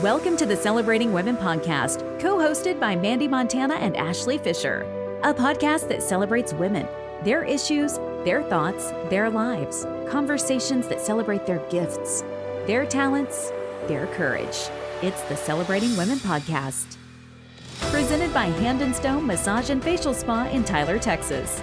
Welcome to the Celebrating Women podcast, co-hosted by Mandee Montana and Ashley Fisher, a podcast that celebrates women, their issues, their thoughts, their lives, conversations that celebrate their gifts, their talents, their courage. It's the Celebrating Women podcast. Presented by Hand and Stone Massage and Facial Spa in Tyler, Texas.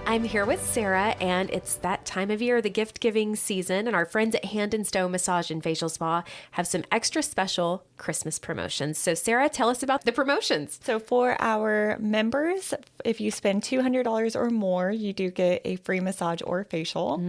I'm here with Sarah, and it's that time of year, the gift-giving season, and our friends at Hand and Stone Massage and Facial Spa have some extra special Christmas promotions. So Sarah, tell us about the promotions. So for our members, if you spend $200 or more, you do get a free massage or facial.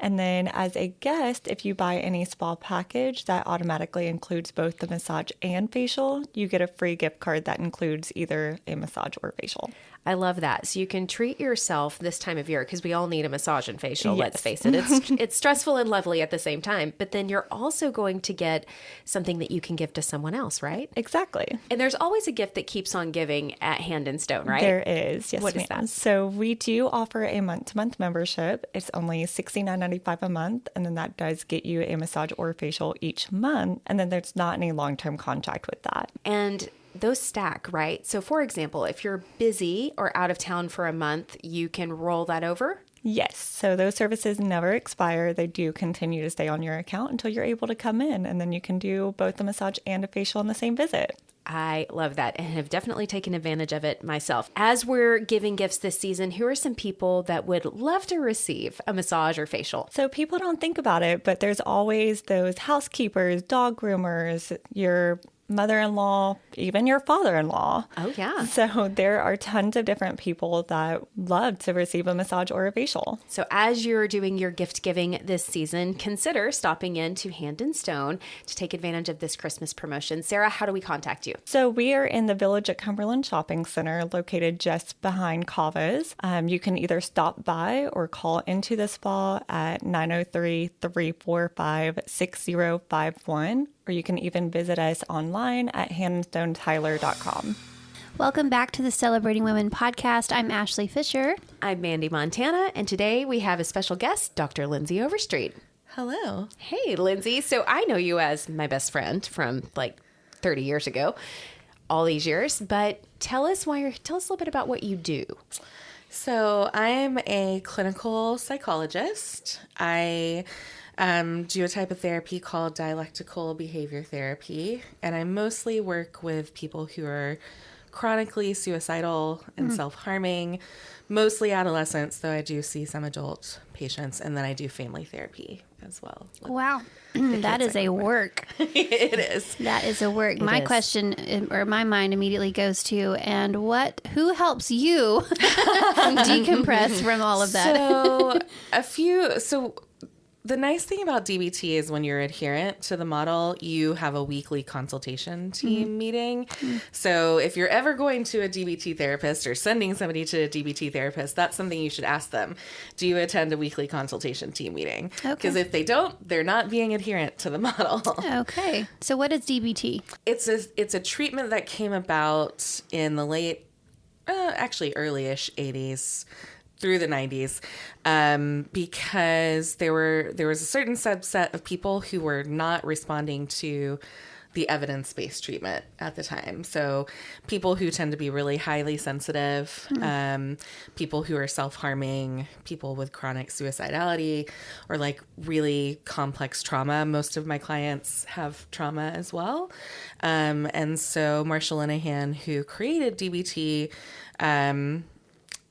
And then as a guest, if you buy any spa package that automatically includes both the massage and facial, you get a free gift card that includes either a massage or facial. I love that. So you can treat yourself this time of year because we all need a massage and facial. Yes. Let's face it. It's stressful and lovely at the same time. But then you're also going to get something that you can give to someone else, right? Exactly. And there's always a gift that keeps on giving at Hand and Stone, right? There is. Yes, What is ma'am. that? So we do offer a month-to-month membership. It's only $69.95 a month. And then that does get you a massage or facial each month. And then there's not any long-term contract with that. And those stack, right? So for example, if you're busy or out of town for a month, you can roll that over. Yes. So those services never expire. They do continue to stay on your account until you're able to come in. And then you can do both a massage and a facial in the same visit. I love that and have definitely taken advantage of it myself. As we're giving gifts this season, who are some people that would love to receive a massage or facial? So people don't think about it, but there's always those housekeepers, dog groomers, your mother-in-law, even your father-in-law. Oh, yeah. So there are tons of different people that love to receive a massage or a facial. So as you're doing your gift giving this season, consider stopping in to Hand and Stone to take advantage of this Christmas promotion. Sarah, how do we contact you? So we are in the Village at Cumberland Shopping Center, located just behind Cava's. You can either stop by or call into the spa at 903-345-6051. Or you can even visit us online at handandstonetyler.com. Welcome back to the Celebrating Women podcast. I'm Ashley Fisher. I'm Mandee Montana, and today we have a special guest, Dr. Lindsey Overstreet. Hello. Hey, Lindsey. So I know you as my best friend from like 30 years ago, all these years, but tell us a little bit about what you do. So I'm a clinical psychologist. I do a type of therapy called dialectical behavior therapy, and I mostly work with people who are chronically suicidal and self-harming, mostly adolescents, though I do see some adult patients, and then I do family therapy as well. Wow. That is a work. It is. That is a work. My is. question, or my mind immediately goes to, and who helps you decompress from all of that? So the nice thing about DBT is when you're adherent to the model, you have a weekly consultation team meeting. So if you're ever going to a DBT therapist or sending somebody to a DBT therapist, that's something you should ask them. Do you attend a weekly consultation team meeting? Because if they don't, they're not being adherent to the model. Okay. So what is DBT? It's a treatment that came about in the early-ish 80s. Through the 90s, because there was a certain subset of people who were not responding to the evidence-based treatment at the time. So people who tend to be really highly sensitive, people who are self-harming, people with chronic suicidality, or like really complex trauma. Most of my clients have trauma as well. And so Marsha Linehan, who created DBT,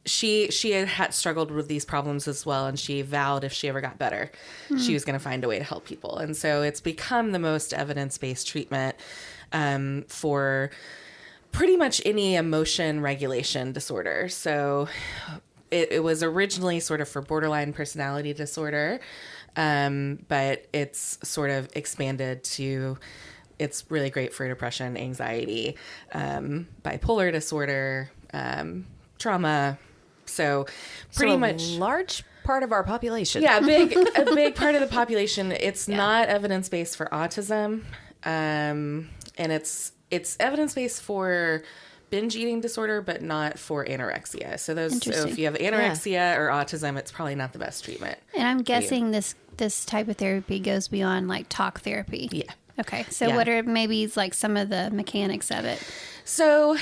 she had struggled with these problems as well, and she vowed if she ever got better, she was going to find a way to help people. And so it's become the most evidence-based treatment for pretty much any emotion regulation disorder. So it was originally sort of for borderline personality disorder, but it's sort of expanded to it's really great for depression, anxiety, bipolar disorder, trauma. So pretty much a large part of our population. Yeah, a big part of the population. It's not evidence-based for autism. And it's evidence-based for binge eating disorder, but not for anorexia. So if you have anorexia or autism, it's probably not the best treatment. And I'm guessing this type of therapy goes beyond like talk therapy. Yeah. Okay. So Yeah. what are maybe like some of the mechanics of it? So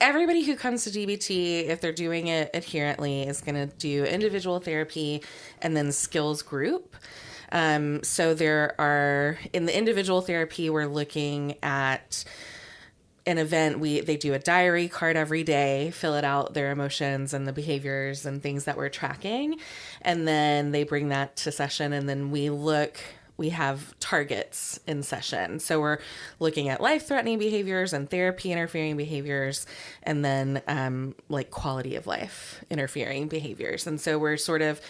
everybody who comes to DBT, if they're doing it adherently, is going to do individual therapy and then skills group. So there are, in the individual therapy, we're looking at an event. They do a diary card every day, fill it out, their emotions and the behaviors and things that we're tracking. And then they bring that to session, and then we have targets in session. So we're looking at life-threatening behaviors and therapy interfering behaviors, and then like quality of life interfering behaviors. And so we're sort of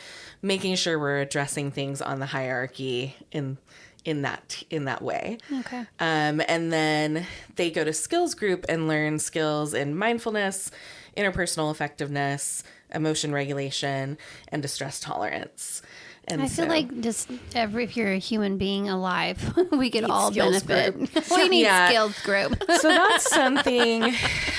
making sure we're addressing things on the hierarchy in that way. Okay. And then they go to skills group and learn skills in mindfulness, interpersonal effectiveness, emotion regulation, and distress tolerance. And I feel like just if you're a human being alive, we could all skills benefit. We need skills group. So that's something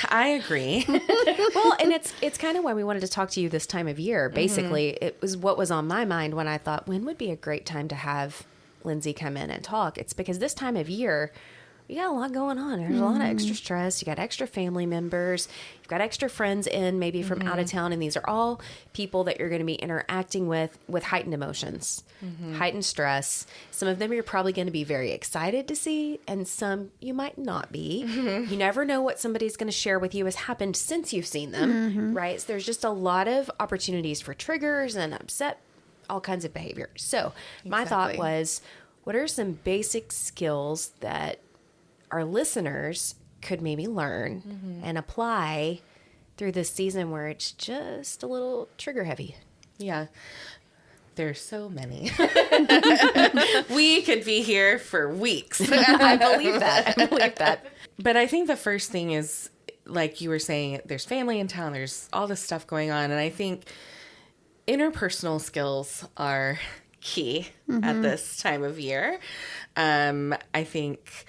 I agree. Well, and it's kind of why we wanted to talk to you this time of year. Basically, it was what was on my mind when I thought, when would be a great time to have Lindsey come in and talk? It's because this time of year, you got a lot going on. There's a lot of extra stress. You got extra family members. You've got extra friends in, maybe from out of town. And these are all people that you're going to be interacting with heightened emotions, heightened stress. Some of them you're probably going to be very excited to see, and some you might not be. You never know what somebody's going to share with you has happened since you've seen them, right? So there's just a lot of opportunities for triggers and upset, all kinds of behavior. So my thought was, what are some basic skills that our listeners could maybe learn and apply through this season where it's just a little trigger heavy? Yeah. There's so many. We could be here for weeks. I believe that. But I think the first thing is, like you were saying, there's family in town, there's all this stuff going on. And I think interpersonal skills are key at this time of year. I think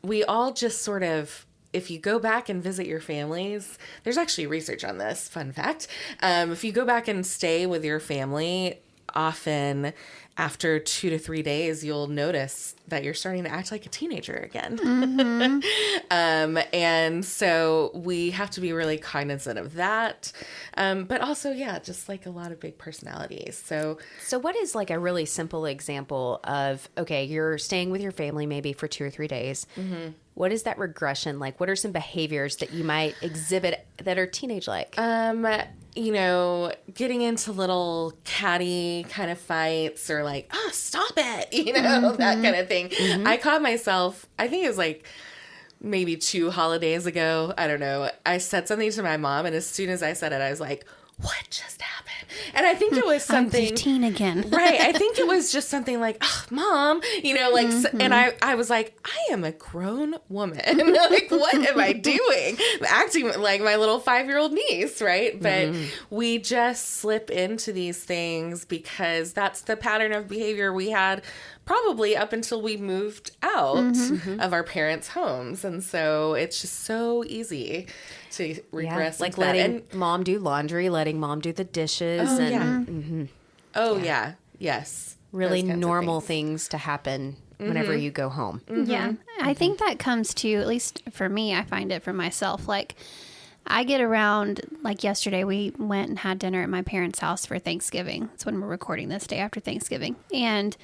we all just sort of, if you go back and visit your families, there's actually research on this, fun fact. If you go back and stay with your family, often after 2 to 3 days, you'll notice that you're starting to act like a teenager again. And so we have to be really cognizant of that. But also, yeah, just like a lot of big personalities. So what is like a really simple example of, okay, you're staying with your family maybe for 2 or 3 days. What is that regression like? What are some behaviors that you might exhibit that are teenage-like? Getting into little catty kind of fights, or like, oh, stop it, that kind of thing. I caught myself, I think it was like maybe 2 holidays ago. I don't know. I said something to my mom, and as soon as I said it, I was like, what just happened? And I think it was something. I'm 15 again. Right. I think it was just something like, oh, Mom, and I was like, I am a grown woman. Like, what am I doing? I'm acting like my little 5-year-old niece, right? But we just slip into these things because that's the pattern of behavior we had probably up until we moved out of our parents' homes. And so it's just so easy to regress. Like into that. letting mom do laundry, letting mom do the dishes. Yes. Really Those kinds of normal things. things to happen whenever you go home. Yeah. I think that comes to, at least for me, I find it for myself. Like, I get around, like yesterday, we went and had dinner at my parents' house for Thanksgiving. That's when we're recording this, day after Thanksgiving. And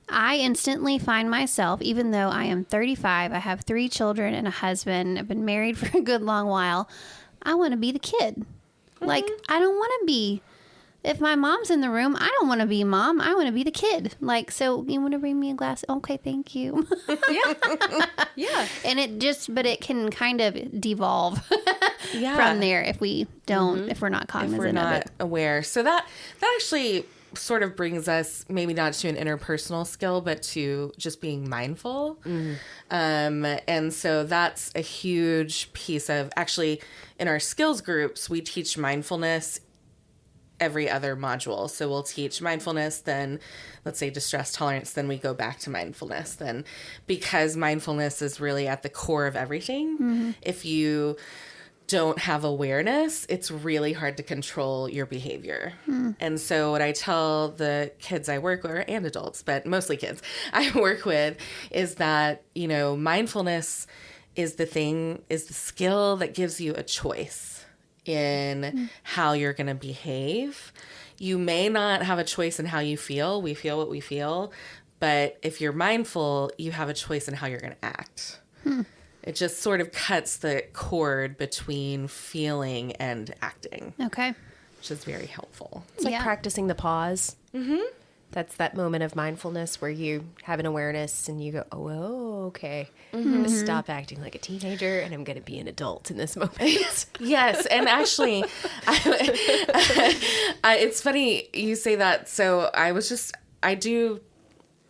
I instantly find myself, even though I am 35, I have 3 children and a husband, I've been married for a good long while, I want to be the kid. Like, I don't want to be, if my mom's in the room, I don't want to be mom. I want to be the kid. Like, so you want to bring me a glass? Okay, thank you. Yeah. And it can kind of devolve from there if we don't, if we're not cognizant If we're not of it. aware. So that actually sort of brings us maybe not to an interpersonal skill, but to just being mindful. And so that's a huge piece of, actually, in our skills groups, we teach mindfulness every other module. So we'll teach mindfulness, then let's say distress tolerance, then we go back to mindfulness. Then, because mindfulness is really at the core of everything. If you don't have awareness, it's really hard to control your behavior. And so what I tell the kids I work with, and adults, but mostly kids I work with, is that, you know, mindfulness is the skill that gives you a choice in how you're going to behave. You may not have a choice in how you feel. We feel what we feel. But if you're mindful, you have a choice in how you're going to act. It just sort of cuts the cord between feeling and acting. Okay. Which is very helpful. It's like practicing the pause. That's that moment of mindfulness where you have an awareness and you go, oh, okay. I'm going to stop acting like a teenager and I'm going to be an adult in this moment. Yes. And actually, it's funny you say that. So I do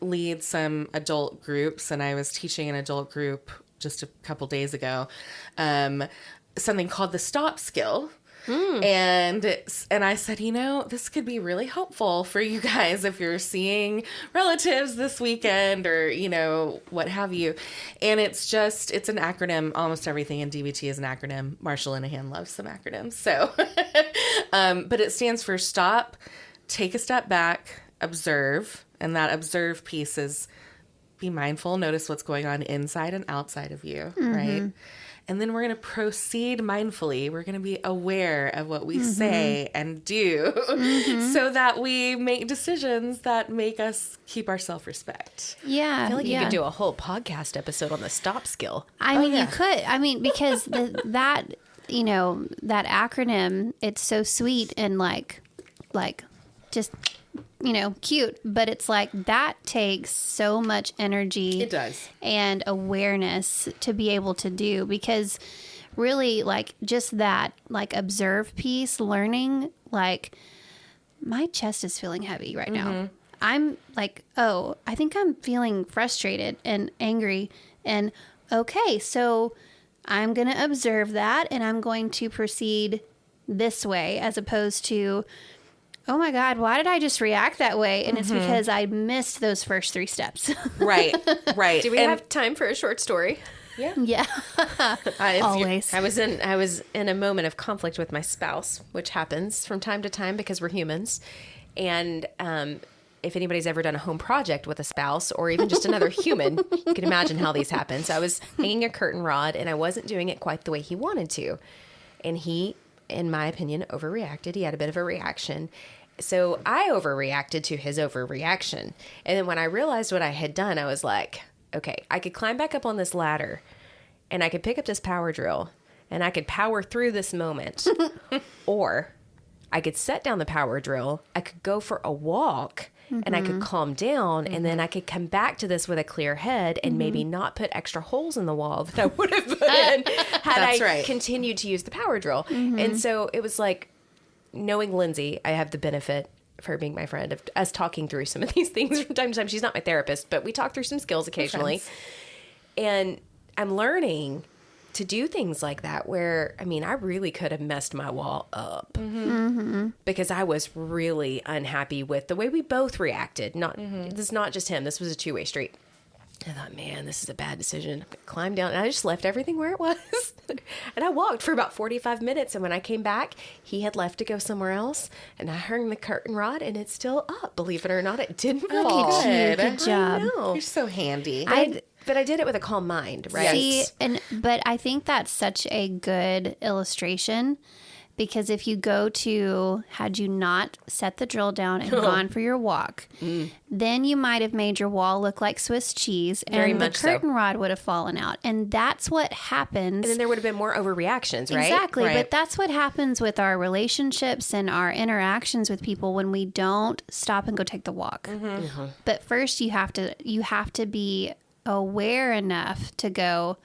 lead some adult groups, and I was teaching an adult group just a couple days ago, something called the stop skill. And I said, you know, this could be really helpful for you guys if you're seeing relatives this weekend or, you know, what have you. And it's an acronym. Almost everything in DBT is an acronym. Marshall Linehan loves some acronyms. So, but it stands for stop, take a step back, observe. And that observe piece is be mindful, notice what's going on inside and outside of you, right? And then we're going to proceed mindfully. We're going to be aware of what we say and do so that we make decisions that make us keep our self-respect. Yeah. I feel like you could do a whole podcast episode on the stop skill. I mean, you could. I mean, because that, you know, that acronym, it's so sweet and like just, you know, cute, but it's like that takes so much energy. It does. And awareness to be able to do, because really like just that like observe piece, learning, like my chest is feeling heavy right now. I'm like, oh, I think I'm feeling frustrated and angry, and okay, so I'm going to observe that and I'm going to proceed this way, as opposed to, oh my God, why did I just react that way? And it's because I missed those first 3 steps. Right. Do we have time for a short story? Yeah. Always. I was in a moment of conflict with my spouse, which happens from time to time because we're humans. And if anybody's ever done a home project with a spouse or even just another human, you can imagine how these happen. So I was hanging a curtain rod and I wasn't doing it quite the way he wanted to. And he, in my opinion, overreacted. He had a bit of a reaction. So I overreacted to his overreaction. And then when I realized what I had done, I was like, okay, I could climb back up on this ladder and I could pick up this power drill and I could power through this moment. Or I could set down the power drill. I could go for a walk and I could calm down, and then I could come back to this with a clear head and maybe not put extra holes in the wall that I would have put in had I continued to use the power drill. And so it was like, knowing Lindsey, I have the benefit, for her being my friend, of us talking through some of these things from time to time. She's not my therapist, but we talk through some skills occasionally. And I'm learning to do things like that where, I mean, I really could have messed my wall up because I was really unhappy with the way we both reacted. This is not just him. This was a two-way street. I thought, man, this is a bad decision. I'm going to climb down. And I just left everything where it was. And I walked for about 45 minutes. And when I came back, he had left to go somewhere else. And I hung the curtain rod and it's still up. Believe it or not, it didn't fall. Good job. I know. You're so handy. But I did it with a calm mind, right? See, but I think that's such a good illustration, because if you go to, had you not set the drill down and gone for your walk, then you might have made your wall look like Swiss cheese, and the curtain rod would have fallen out. And that's what happens. And then there would have been more overreactions, right? Exactly. Right. But that's what happens with our relationships and our interactions with people when we don't stop and go take the walk. But first you have to be aware enough to go,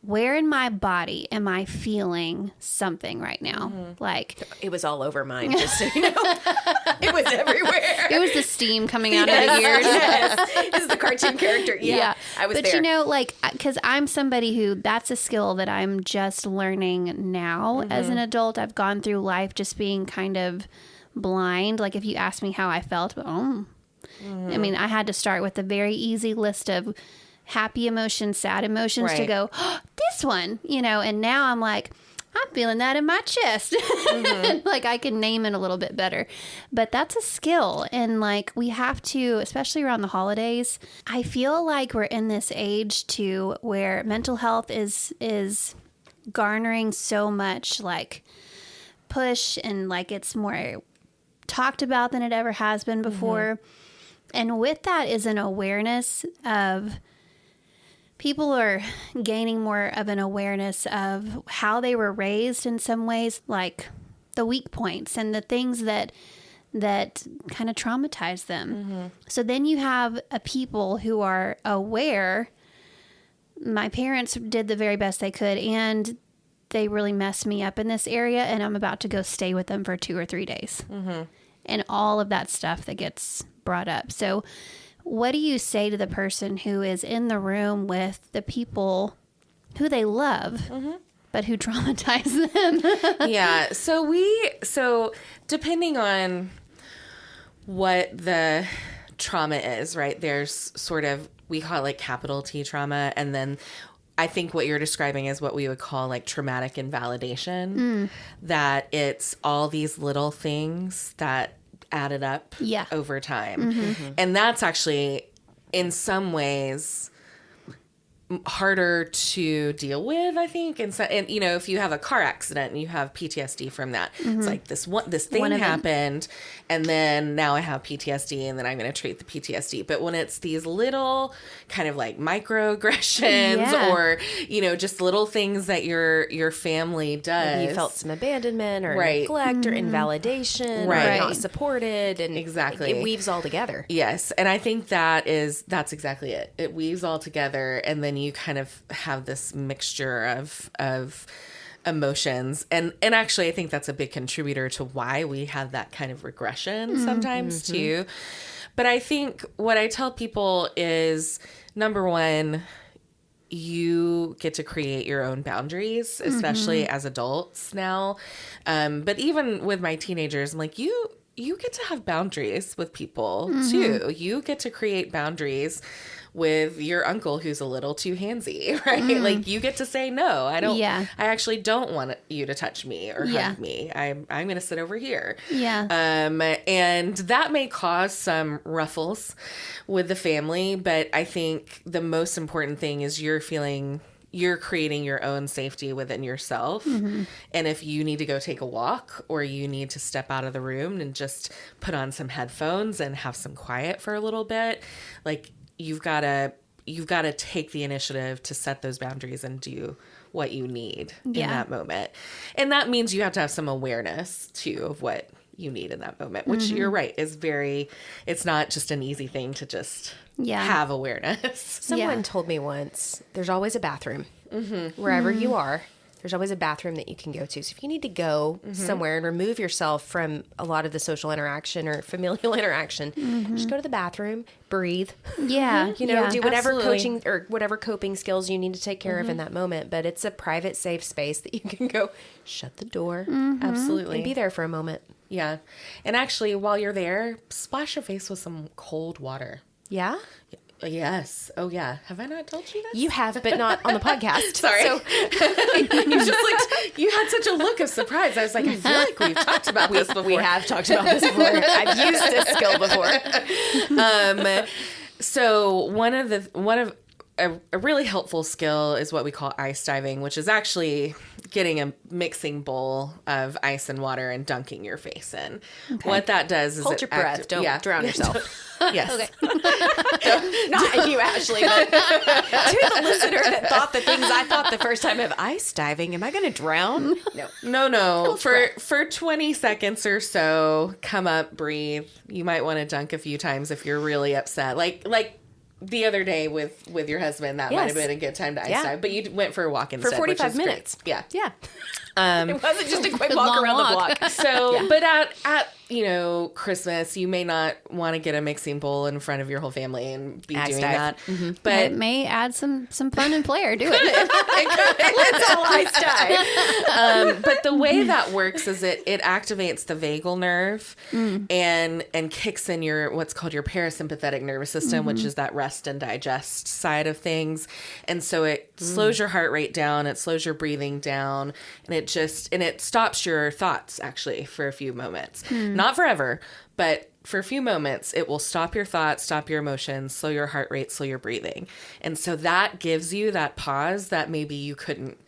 where in my body am I feeling something right now? Like, it was all over mine, just so you know. It was everywhere. it was the steam coming out of the ears. This is the cartoon character. Yeah. I was but there. you know, like, because I'm somebody who, that's a skill that I'm just learning now as an adult. I've gone through life just being kind of blind. Like, if you ask me how I felt, I mean, I had to start with a very easy list of happy emotions, sad emotions to go, oh, this one, and now I'm like, I'm feeling that in my chest. Like I can name it a little bit better. But that's a skill. And like we have to, especially around the holidays, I feel like we're in this age too where mental health is garnering so much like push, and like it's more talked about than it ever has been before. And with that is an awareness of people are gaining more of an awareness of how they were raised in some ways, like the weak points and the things that kind of traumatize them. So then you have a people who are aware. My parents did the very best they could, and they really messed me up in this area, and I'm about to go stay with them for 2 or 3 days. And all of that stuff that gets brought up. So what do you say to the person who is in the room with the people who they love, but who traumatize them? Yeah. So depending on what the trauma is, right? There's sort of, we call it like capital T trauma. And then I think what you're describing is what we would call like traumatic invalidation, that it's all these little things that added up over time. And that's actually in some ways harder to deal with, I think. And so, and if you have a car accident and you have PTSD from that, it's like this thing happened, and then now I have PTSD, and then I'm going to treat the PTSD. But when it's these little kind of like microaggressions or just little things that your family does, maybe you felt some abandonment or right. neglect or invalidation or not supported, and exactly it weaves all together. Yes, and I think that's exactly it. It weaves all together, and then you kind of have this mixture of emotions. And actually, I think that's a big contributor to why we have that kind of regression sometimes too. But I think what I tell people is, number one, you get to create your own boundaries, especially as adults now. But even with my teenagers, I'm like, you get to have boundaries with people too. You get to create boundaries with your uncle who's a little too handsy, right? Like you get to say, no, I don't, I actually don't want you to touch me or hug me. I'm going to sit over here. And that may cause some ruffles with the family, but I think the most important thing is you're creating your own safety within yourself. And if you need to go take a walk, or you need to step out of the room and just put on some headphones and have some quiet for a little bit, like you've got to take the initiative to set those boundaries and do what you need in that moment. And that means you have to have some awareness too of what you need in that moment, which you're right, is it's not just an easy thing to just have awareness. Someone told me once, there's always a bathroom wherever you are. There's always a bathroom that you can go to. So if you need to go somewhere and remove yourself from a lot of the social interaction or familial interaction, just go to the bathroom, breathe. Do whatever coaching or whatever coping skills you need to take care of in that moment. But it's a private, safe space that you can go shut the door. Absolutely. And be there for a moment. Yeah. And actually, while you're there, splash your face with some cold water. Yeah? Yes. Oh, yeah. Have I not told you this? You have, but not on the podcast. Sorry. So you just looked, you had such a look of surprise. I was like, I feel like we've talked about this before. We have talked about this before. I've used this skill before. So one of a really helpful skill is what we call ice diving, which is actually getting a mixing bowl of ice and water and dunking your face in. Okay. What that does is hold your breath. Don't drown yourself. Yes. Okay. Not you, Ashley, but to the listener that thought the things I thought the first time of ice diving, am I going to drown? No. For 20 seconds or so, come up, breathe. You might want to dunk a few times if you're really upset. Like the other day with your husband, that might have been a good time to ice dive, but you went for a walk instead. For 45 minutes. Great. Yeah. It wasn't just a quick walk Long around walk. the block. So, but at Christmas, you may not want to get a mixing bowl in front of your whole family and be doing that. But It may add some fun and flair. Do it. Let's all ice dive. but the way that works is it activates the vagal nerve and kicks in your what's called your parasympathetic nervous system, which is that rest and digest side of things. And so it slows your heart rate down, it slows your breathing down, and it stops your thoughts actually for a few moments. Not forever, but for a few moments, it will stop your thoughts, stop your emotions, slow your heart rate, slow your breathing. And so that gives you that pause that maybe you couldn't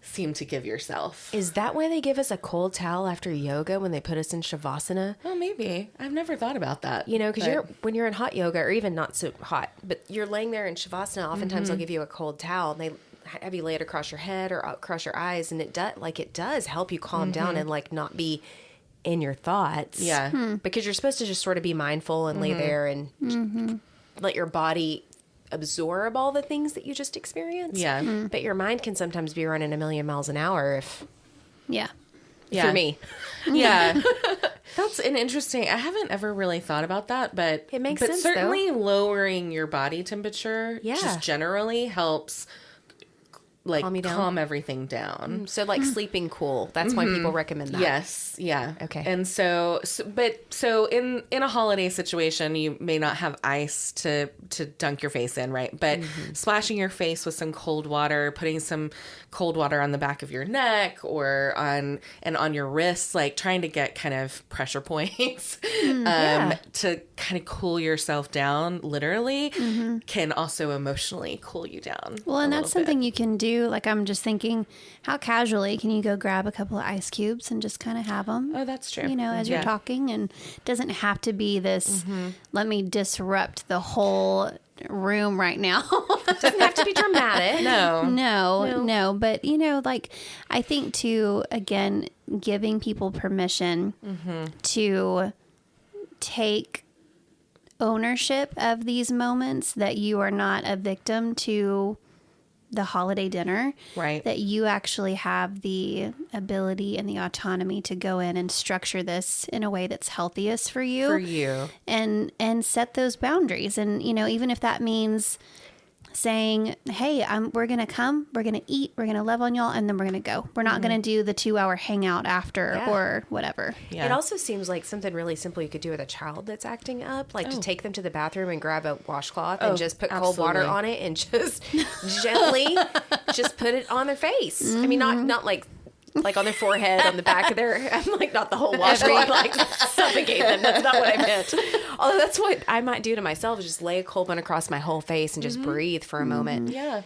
seem to give yourself. Is that why they give us a cold towel after yoga when they put us in Shavasana? Oh, maybe. I've never thought about that. Because when you're in hot yoga, or even not so hot, but you're laying there in Shavasana, oftentimes they'll give you a cold towel and they have you lay it across your head or across your eyes, and it does help you calm down and like not be in your thoughts. Yeah. Because you're supposed to just sort of be mindful and lay there and let your body absorb all the things that you just experienced. Yeah. But your mind can sometimes be running a million miles an hour if Yeah. Yeah. for me. Yeah. That's an interesting, I haven't ever really thought about that, but It makes sense, though. certainly lowering your body temperature just generally helps like Calm you down? calm everything down. So like sleeping cool. That's why people recommend that. Yes. Yeah. Okay. And so in a holiday situation, you may not have ice to dunk your face in, right? But splashing your face with some cold water, putting some cold water on the back of your neck or on your wrists, like trying to get kind of pressure points to kind of cool yourself down, literally, can also emotionally cool you down. Well, and that's something you can do. Like, I'm just thinking, how casually can you go grab a couple of ice cubes and just kind of have them? Oh, that's true. As you're talking, and it doesn't have to be this, let me disrupt the whole room right now. It doesn't have to be dramatic. No. But, like, I think too, again, giving people permission to take ownership of these moments, that you are not a victim to the holiday dinner, right? That you actually have the ability and the autonomy to go in and structure this in a way that's healthiest for you, and set those boundaries. And even if that means saying, hey, we're going to come, we're going to eat, we're going to love on y'all, and then we're going to go. We're not going to do the 2-hour hangout after or whatever. Yeah. It also seems like something really simple you could do with a child that's acting up, like to take them to the bathroom and grab a washcloth and just put cold water on it and just gently just put it on their face. I mean, not like on their forehead, on the back of their, I'm like, not the whole washcloth, like suffocate them. That's not what I meant. Although that's what I might do to myself, is just lay a cold one across my whole face and just breathe for a moment. Yeah.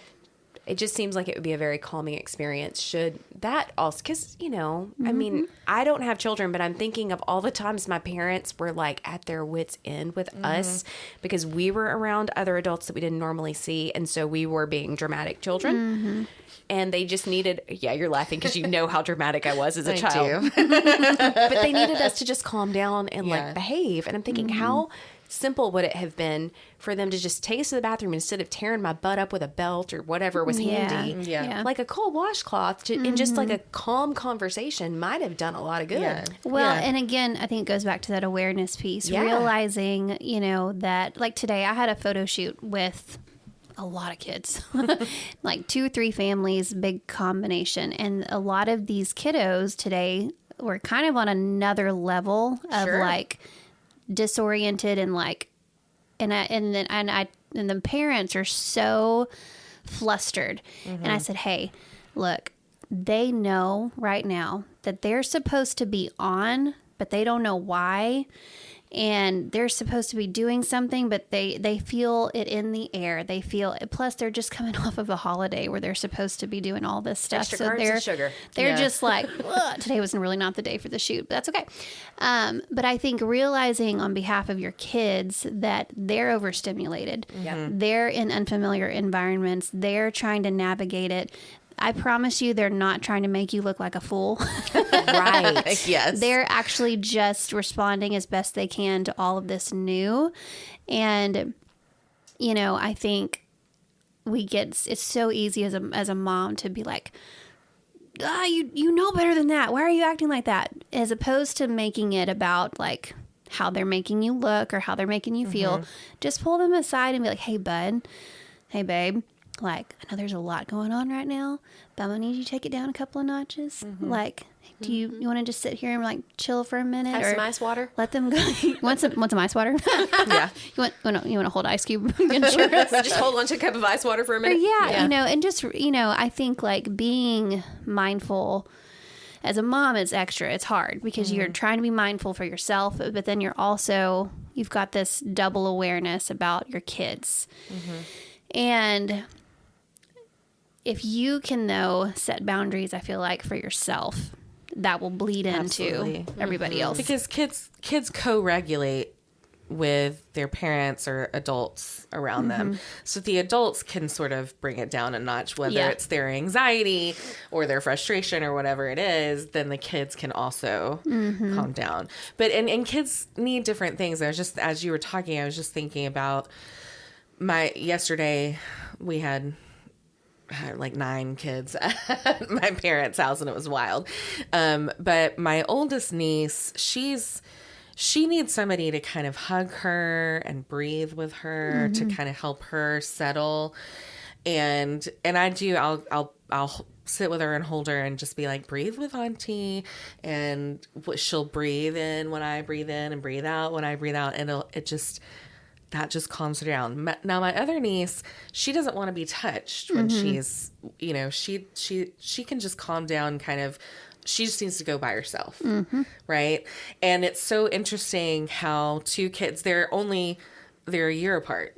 It just seems like it would be a very calming experience. Should that also, because, I mean, I don't have children, but I'm thinking of all the times my parents were like at their wits' end with us because we were around other adults that we didn't normally see. And so we were being dramatic children. And they just needed, you're laughing because you know how dramatic I was as a child. But they needed us to just calm down and like behave. And I'm thinking, how simple would it have been for them to just take us to the bathroom instead of tearing my butt up with a belt or whatever was handy? Yeah. Like a cold washcloth and just like a calm conversation might have done a lot of good. Yeah. Well, and again, I think it goes back to that awareness piece, realizing, that like today I had a photo shoot with a lot of kids, like 2 or 3 families, big combination. And a lot of these kiddos today were kind of on another level of like disoriented and like, and the parents are so flustered. And I said, hey, look, they know right now that they're supposed to be on, but they don't know why. And they're supposed to be doing something, but they feel it in the air. They feel it. Plus, they're just coming off of a holiday where they're supposed to be doing all this stuff. Extra carbs and sugar. They're just like, today was really not the day for the shoot, but that's okay. But I think realizing on behalf of your kids that they're overstimulated. They're in unfamiliar environments. They're trying to navigate it. I promise you, they're not trying to make you look like a fool. Right. Yes. They're actually just responding as best they can to all of this new. And, I think it's so easy as a mom to be like, you know better than that. Why are you acting like that? As opposed to making it about like how they're making you look or how they're making you feel. Just pull them aside and be like, hey, bud, hey, babe, like, I know there's a lot going on right now, but I'm going to need you to take it down a couple of notches. Like, do you want to just sit here and like chill for a minute? Have or some ice water? Let them go. You want some ice water? Yeah. You want to hold ice cube insurance? Just hold on to a cup of ice water for a minute? Yeah, and just, I think like being mindful as a mom is extra. It's hard because you're trying to be mindful for yourself, but then you've got this double awareness about your kids. And if you can, though, set boundaries, I feel like, for yourself, that will bleed into everybody else. Because kids co-regulate with their parents or adults around them. So the adults can sort of bring it down a notch, whether it's their anxiety or their frustration or whatever it is, then the kids can also calm down. But, and kids need different things. As you were talking, I was just thinking about yesterday we had like 9 kids at my parents' house and it was wild. But my oldest niece, she needs somebody to kind of hug her and breathe with her to kind of help her settle. And I'll sit with her and hold her and just be like, breathe with auntie. And she'll breathe in when I breathe in and breathe out when I breathe out. And that just calms her down. Now, my other niece, she doesn't want to be touched when she's, she can just calm down kind of. She just needs to go by herself, right? And it's so interesting how 2 kids, they're a year apart,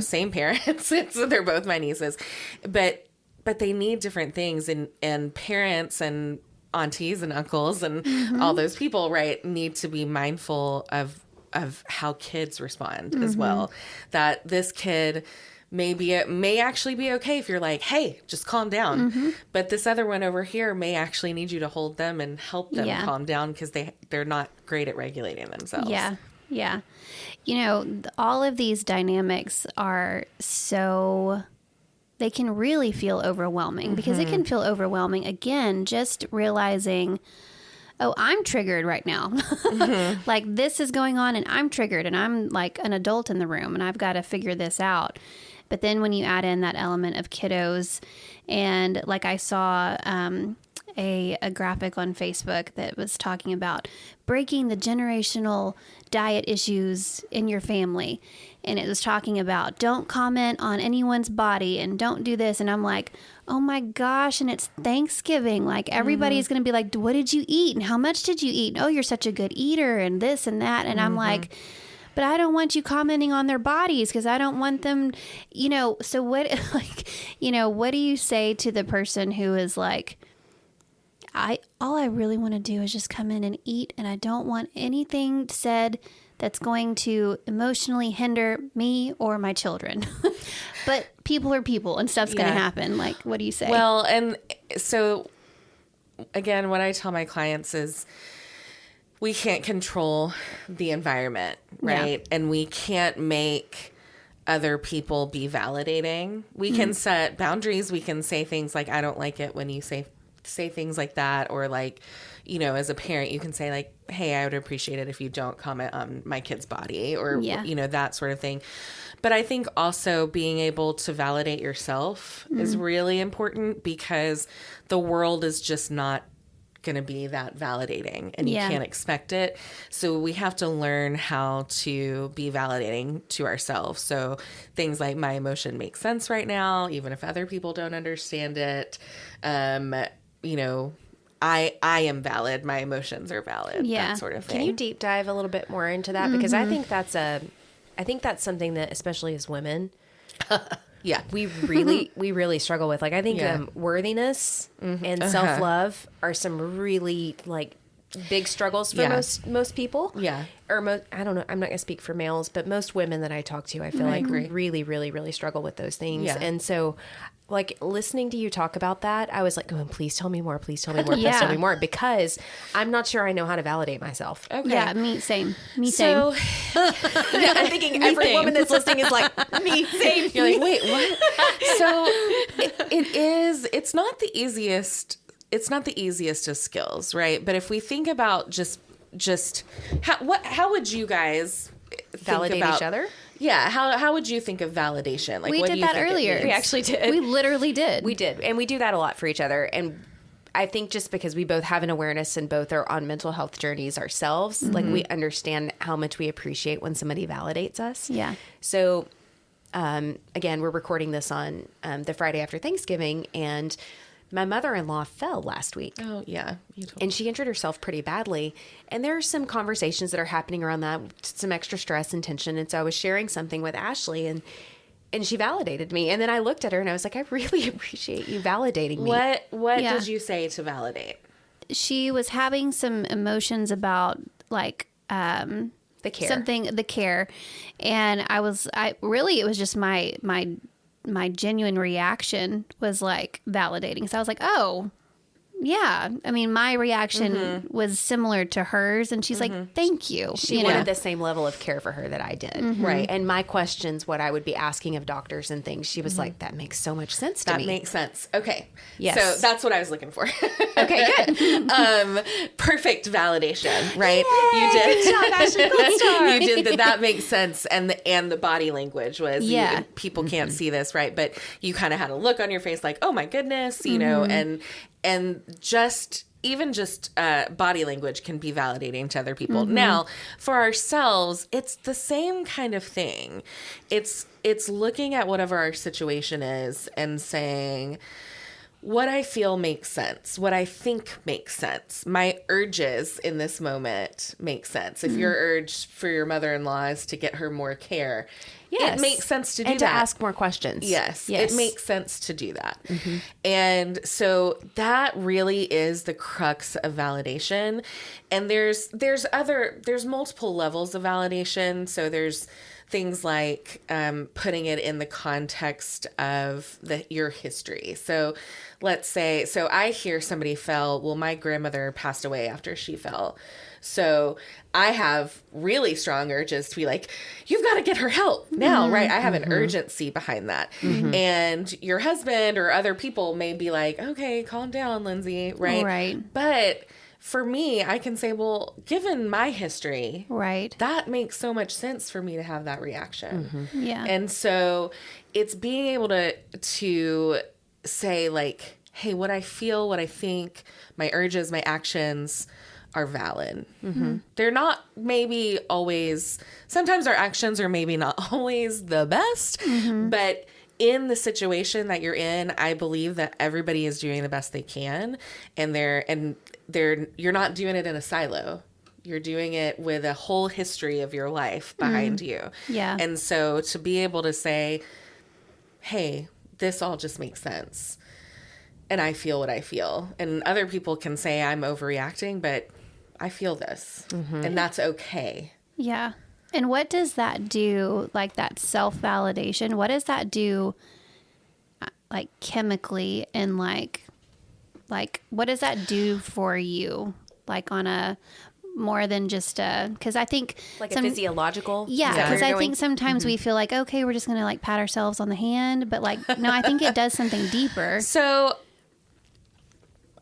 same parents. So they're both my nieces. But they need different things. And parents and aunties and uncles and all those people, right, need to be mindful of how kids respond as well. That this kid may actually be okay if you're like, hey, just calm down. But this other one over here may actually need you to hold them and help them calm down because they're not great at regulating themselves. Yeah. All of these dynamics are they can really feel overwhelming because it can feel overwhelming, again, just realizing, oh, I'm triggered right now. Like this is going on and I'm triggered and I'm like an adult in the room and I've got to figure this out. But then when you add in that element of kiddos, and like I saw a graphic on Facebook that was talking about breaking the generational diet issues in your family. And it was talking about don't comment on anyone's body and don't do this. And I'm like, oh my gosh. And it's Thanksgiving. Like everybody's going to be like, what did you eat? And how much did you eat? Oh, you're such a good eater and this and that. And I'm like, but I don't want you commenting on their bodies because I don't want them, so what, what do you say to the person who is like, all I really want to do is just come in and eat and I don't want anything said that's going to emotionally hinder me or my children. But people are people and stuff's going to happen. Like, what do you say? Well, and so again, what I tell my clients is we can't control the environment, right? And we can't make other people be validating. We can set boundaries. We can say things like, I don't like it when you say things like that. Or like, as a parent, you can say like, hey, I would appreciate it if you don't comment on my kid's body or, that sort of thing. But I think also being able to validate yourself is really important because the world is just not going to be that validating and you can't expect it. So we have to learn how to be validating to ourselves. So things like my emotion makes sense right now, even if other people don't understand it. I am valid. My emotions are valid. That sort of thing. Can you deep dive a little bit more into that? Because I think that's something that, especially as women, we really struggle with. Like, I think worthiness and self-love are some really like big struggles for most people. Yeah. Or I don't know. I'm not going to speak for males, but most women that I talk to, I feel like really, really, really struggle with those things. Yeah. And so, like, listening to you talk about that, I was like, going, please tell me more. Please tell me more. Please tell me more. Because I'm not sure I know how to validate myself. Okay. Yeah, me same. I'm thinking every woman that's listening is like, me same. You're like, wait, what? So it's not the easiest not the easiest of skills, right? But if we think about just how would you guys Validate each other? Yeah. How would you think of validation? Like, We what do did you that think it earlier. means? We actually did. We literally did. We did. And we do that a lot for each other. And I think just because we both have an awareness and both are on mental health journeys ourselves, like we understand how much we appreciate when somebody validates us. Yeah. So, again, we're recording this on the Friday after Thanksgiving, and my mother-in-law fell last week. Oh, yeah. You told And she injured herself pretty badly. And there are some conversations that are happening around that, some extra stress and tension. And so I was sharing something with Ashley, and she validated me. And then I looked at her and I was like, I really appreciate you validating me. What Yeah. did you say to validate? She was having some emotions about like The care. the care, and it was just my genuine reaction was like validating. So I was like, oh yeah, I mean, my reaction was similar to hers, and she's like, thank you. She wanted the same level of care for her that I did. Right. And my questions, what I would be asking of doctors and things, she was like, that makes so much sense to That me. makes sense. Okay. Yes. So that's what I was looking for. Okay, good. Perfect validation, right? Yay! You did. Good job, Ashley. Gold star. You did that makes sense. And the body language was, Yeah. people can't see this, right? But you kind of had a look on your face like, oh my goodness, you know, and just body language can be validating to other people. Now, for ourselves, it's the same kind of thing. It's looking at whatever our situation is and saying, what I feel makes sense. What I think makes sense. My urges in this moment make sense. If your urge for your mother-in-law is to get her more care, Yes. it makes sense to do and that. to ask more questions. Yes, Yes. it makes sense to do that. And so that really is the crux of validation. And there's multiple levels of validation. So there's things like putting it in the context of your history. So let's say, I hear somebody fell. Well, my grandmother passed away after she fell. So I have really strong urges to be like, you've got to get her help now, right? I have an urgency behind that. And your husband or other people may be like, okay, calm down, Lindsay, right? Right. But for me, I can say, well, given my history, Right. that makes so much sense for me to have that reaction. Yeah. And so it's being able to say like, hey, what I feel, what I think, my urges, my actions are valid. They're not maybe always, sometimes our actions are maybe not always the best, but in the situation that you're in, I believe that everybody is doing the best they can, and you're not doing it in a silo. You're doing it with a whole history of your life behind you. Yeah. And so to be able to say, hey, this all just makes sense. And I feel what I feel. And other people can say I'm overreacting, but I feel this. And that's okay. Yeah. And what does that do, like that self-validation? What does that do, like chemically, and like what does that do for you? Like on a more than just because I think Like a physiological. Yeah, Is that where because you're I going? think sometimes we feel like, okay, we're just going to like pat ourselves on the hand. But like, no, I think it does something deeper. So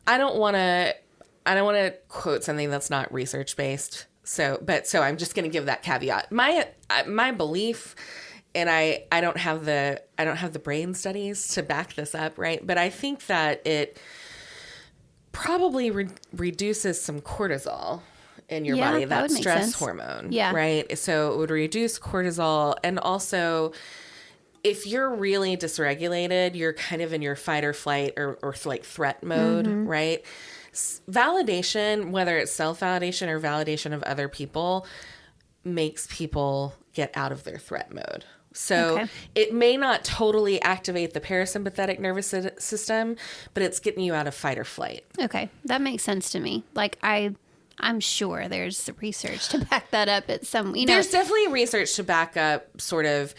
I don't want to quote something that's not research based. So I'm just going to give that caveat. My belief, and I don't have the brain studies to back this up, right? But I think that it probably reduces some cortisol in your Yeah, body, that that would make stress sense. hormone, Yeah. right? So it would reduce cortisol, and also if you're really dysregulated, you're kind of in your fight or flight or like threat mode, right? Validation, whether it's self-validation or validation of other people, makes people get out of their threat mode. So Okay. it may not totally activate the parasympathetic nervous system, but it's getting you out of fight or flight. Okay, that makes sense to me. Like I'm sure there's research to back that up at some, There's definitely research to back up sort of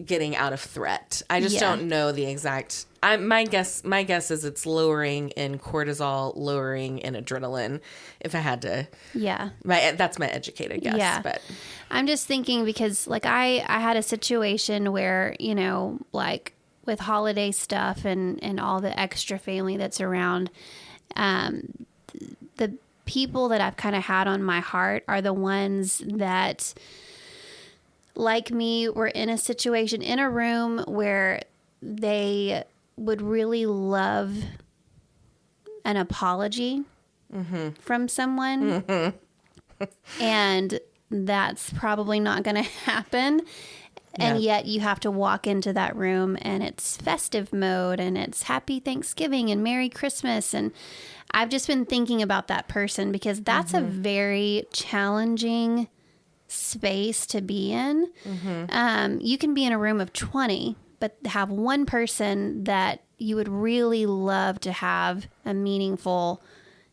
getting out of threat. I just Yeah. don't know the exact. My guess is it's lowering in cortisol, lowering in adrenaline. If I had to, Yeah. that's my educated guess. Yeah. But I'm just thinking because like I had a situation where, like with holiday stuff and all the extra family that's around, The people that I've kind of had on my heart are the ones that, like me, were in a situation, in a room where they would really love an apology from someone. And that's probably not going to happen. And yet you have to walk into that room and it's festive mode and it's happy Thanksgiving and Merry Christmas. And I've just been thinking about that person because that's a very challenging space to be in. You can be in a room of 20, but have one person that you would really love to have a meaningful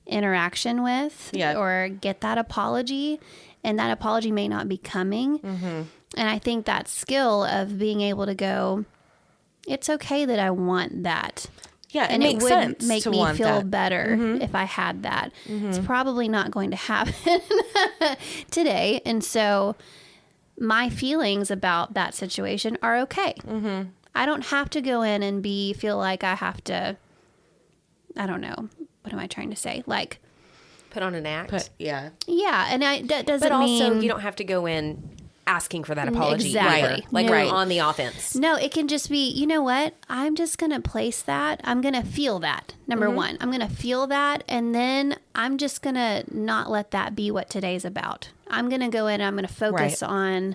interaction with or get that apology. And that apology may not be coming. And I think that skill of being able to go, it's okay that I want that. Yeah, and it would make me feel that. better if I had that. It's probably not going to happen today. And so my feelings about that situation are okay. I don't have to go in and feel like I have to, I don't know. What am I trying to say? Like, put on an act. Yeah. And that doesn't but also, mean... you don't have to go in asking for that apology. Exactly. Right. Like on the offense. No, it can just be, you know what? I'm just going to place that. I'm going to feel that. Number one, I'm going to feel that. And then I'm just going to not let that be what today's about. I'm going to go in and I'm going to focus on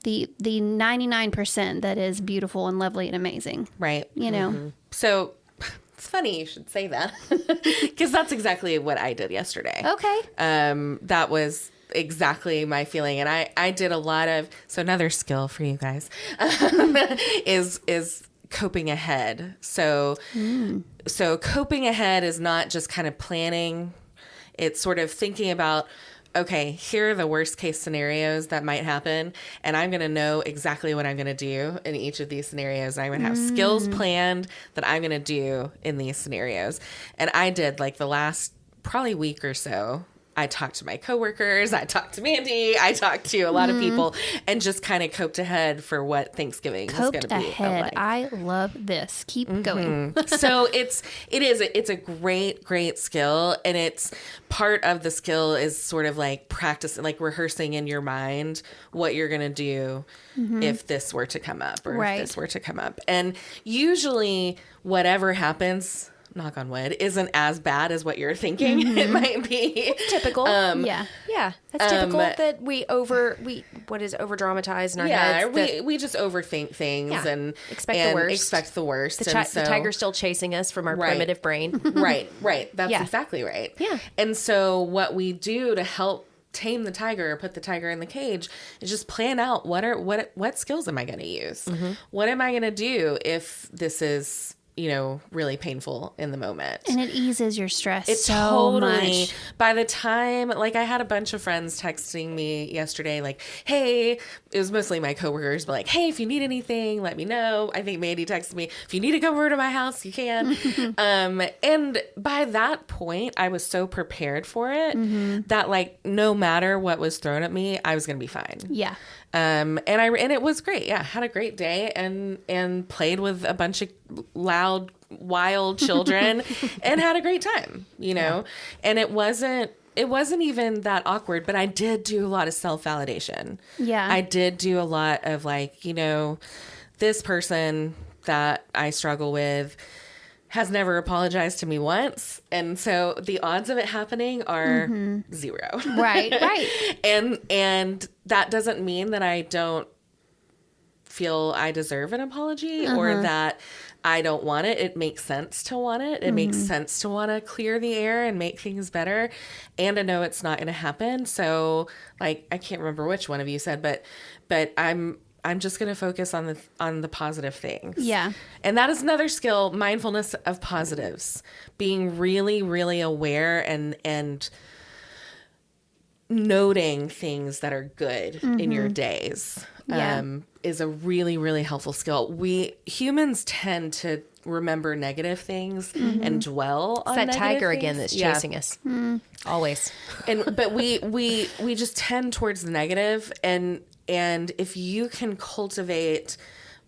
the 99% that is beautiful and lovely and amazing. Right. You know? So it's funny you should say that because that's exactly what I did yesterday. Okay. That was exactly my feeling. And I did a lot of, so another skill for you guys is coping ahead. So coping ahead is not just kind of planning. It's sort of thinking about, okay, here are the worst case scenarios that might happen. And I'm going to know exactly what I'm going to do in each of these scenarios. I'm going to have skills planned that I'm going to do in these scenarios. And I did like the last probably week or so. I talked to my coworkers, I talked to Mandee, I talked to a lot of people and just kind of coped ahead for what Thanksgiving is going to be like. I love this. Keep going. So it's a great skill, and it's part of the skill is sort of like practice, like rehearsing in your mind what you're going to do if this were to come up or if this were to come up. And usually whatever happens, knock on wood, isn't as bad as what you're thinking it might be. It's typical. Yeah. That's typical that we over dramatize in our heads. We just overthink things and expect the worst. The tiger's still chasing us from our primitive brain. Right. That's exactly right. Yeah. And so what we do to help tame the tiger or put the tiger in the cage is just plan out what skills am I going to use? What am I going to do if this is really painful in the moment. And it eases your stress so totally much. By the time, like I had a bunch of friends texting me yesterday, like, hey, it was mostly my coworkers, but like, hey, if you need anything, let me know. I think Mandee texted me, if you need to come over to my house, you can. And by that point, I was so prepared for it that like, no matter what was thrown at me, I was going to be fine. Yeah. And it was great. Yeah. Had a great day and played with a bunch of loud, wild children and had a great time, and it wasn't even that awkward, but I did do a lot of self-validation. Yeah. I did do a lot of like, this person that I struggle with has never apologized to me once. And so the odds of it happening are 0. Right. And that doesn't mean that I don't feel I deserve an apology or that I don't want it. It makes sense to want it. It makes sense to want to clear the air and make things better and to know it's not going to happen. So like, I can't remember which one of you said, but I'm just going to focus on the positive things. Yeah. And that is another skill, mindfulness of positives, being really, really aware and noting things that are good in your days. Is a really, really helpful skill. We humans tend to remember negative things and dwell on that tiger things. Again that's chasing us always. But we just tend towards the negative, and if you can cultivate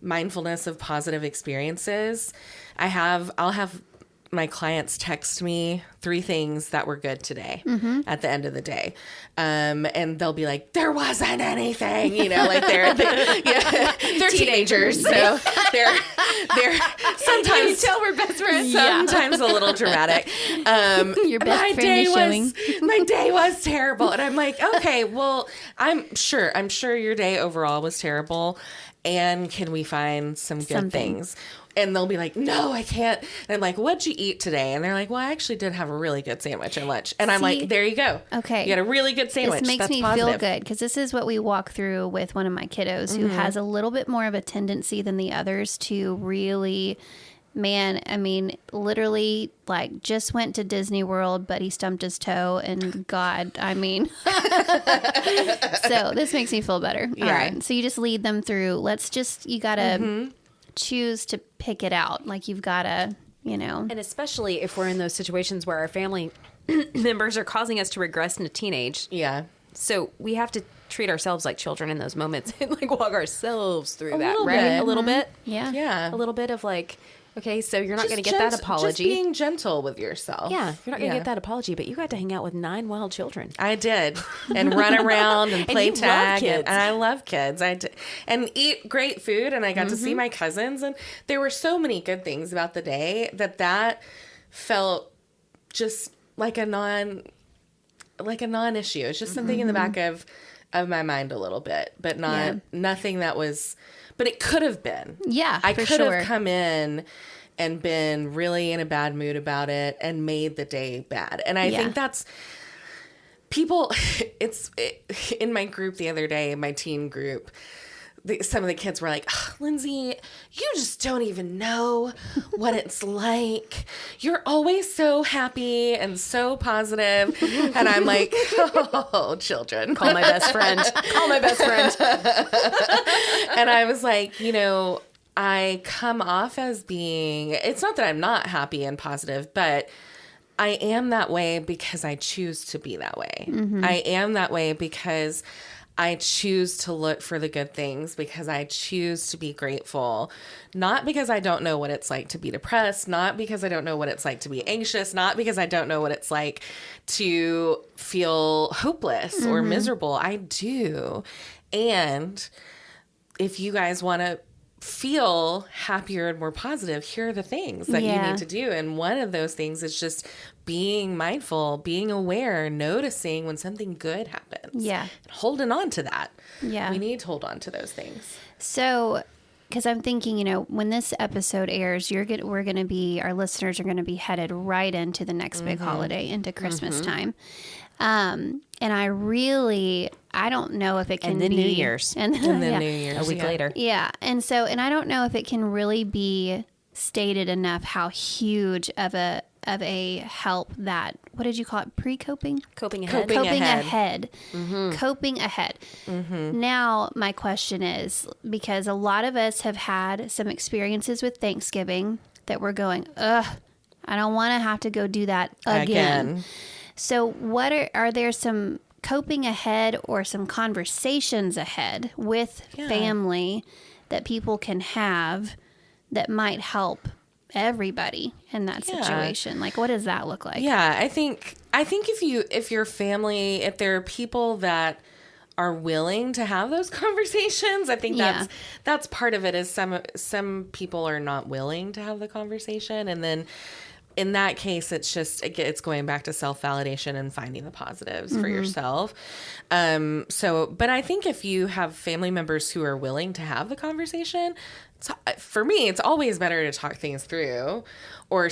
mindfulness of positive experiences, I'll have my clients text me 3 things that were good today at the end of the day. And they'll be like, there wasn't anything, like they're teenagers. So they're sometimes, you tell we're best friends. sometimes a little dramatic. Your best friend is showing. My day was terrible. And I'm like, okay, well, I'm sure your day overall was terrible. And can we find some good things? And they'll be like, no, I can't. And I'm like, what'd you eat today? And they're like, well, I actually did have a really good sandwich at lunch. And I'm like, there you go. Okay. You had a really good sandwich. This makes That's me positive. feel good because this is what we walk through with one of my kiddos who has a little bit more of a tendency than the others to really, literally like just went to Disney World, but he stumped his toe and God, so this makes me feel better. Yeah. All right. So you just lead them through. You got to choose to pick it out. Like you've got to, And especially if we're in those situations where our family members are causing us to regress into teenage. Yeah. So we have to treat ourselves like children in those moments and like walk ourselves through that, little right? bit. A little bit. Yeah. Yeah. A little bit of like, okay, so you're not going to get that apology. Just being gentle with yourself. Yeah, you're not going to get that apology, but you got to hang out with 9 wild children. I did. And run around and play you love tag. kids. And I love kids. I did. And eat great food. And I got to see my cousins. And there were so many good things about the day that felt just like a non-issue. It's just something in the back of my mind a little bit, but nothing that was, but it could have been. Yeah, I for could sure. have come in and been really in a bad mood about it and made the day bad. And I think that's people, in my group the other day, my teen group, some of the kids were like, oh, Lindsey, you just don't even know what it's like. You're always so happy and so positive. And I'm like, oh, children. Call my best friend. Call my best friend. And I was like, I come off as being, it's not that I'm not happy and positive, but I am that way because I choose to be that way. I am that way because I choose to look for the good things, because I choose to be grateful, not because I don't know what it's like to be depressed, not because I don't know what it's like to be anxious, not because I don't know what it's like to feel hopeless or miserable. I do. And if you guys want to feel happier and more positive, here are the things that you need to do. And one of those things is just being mindful, being aware, noticing when something good happens. Yeah. And holding on to that. Yeah. We need to hold on to those things. So, because I'm thinking, when this episode airs, our listeners are going to be headed right into the next big holiday, into Christmas time. And I don't know if it can And then be New Year's. And And then yeah. New Year's. A week later. Yeah. And I don't know if it can really be stated enough how huge of a help that, what did you call it? Pre-coping? Coping ahead. Coping ahead. Coping ahead. Now, my question is, because a lot of us have had some experiences with Thanksgiving that we're going, I don't want to have to go do that again. So what are there some coping ahead or some conversations ahead with family that people can have that might help everybody in that situation? Like, what does that look like? Yeah, I think if your family, if there are people that are willing to have those conversations, I think that's part of it. Is some people are not willing to have the conversation, and then in that case, it's going back to self-validation and finding the positives for yourself. But I think if you have family members who are willing to have the conversation, for me, it's always better to talk things through, or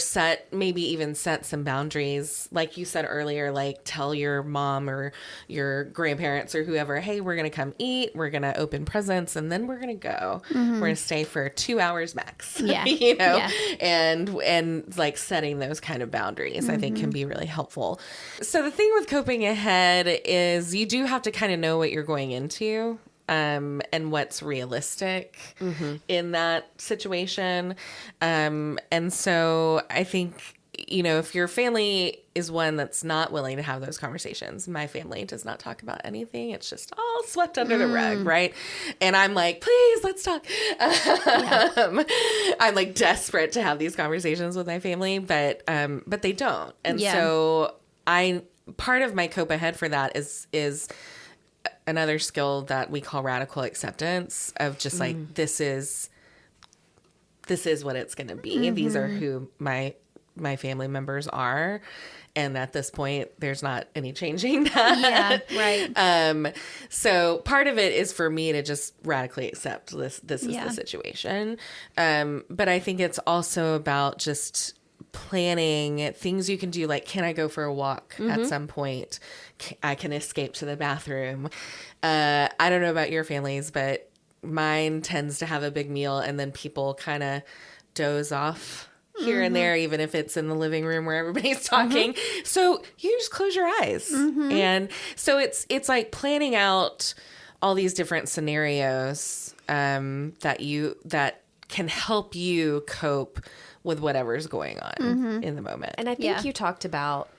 maybe even set some boundaries. Like you said earlier, like tell your mom or your grandparents or whoever, hey, we're going to come eat, we're going to open presents, and then we're going to go. We're going to stay for 2 hours max. Yeah. And like setting those kind of boundaries, I think can be really helpful. So the thing with coping ahead is you do have to kind of know what you're going into. And what's realistic in that situation. And so I think, if your family is one that's not willing to have those conversations. My family does not talk about anything. It's just all swept under the rug, right? And I'm like, please, let's talk. I'm like desperate to have these conversations with my family, but they don't. And so part of my cope ahead for that is another skill that we call radical acceptance of just like, this is what it's going to be. These are who my family members are. And at this point, there's not any changing that. Yeah, right. So part of it is for me to just radically accept this is the situation. But I think it's also about just planning things you can do. Like, can I go for a walk at some point? I can escape to the bathroom. I don't know about your families, but mine tends to have a big meal and then people kind of doze off here and there, even if it's in the living room where everybody's talking. So you just close your eyes. And so it's like planning out all these different scenarios that can help you cope with whatever's going on in the moment. And I think you talked about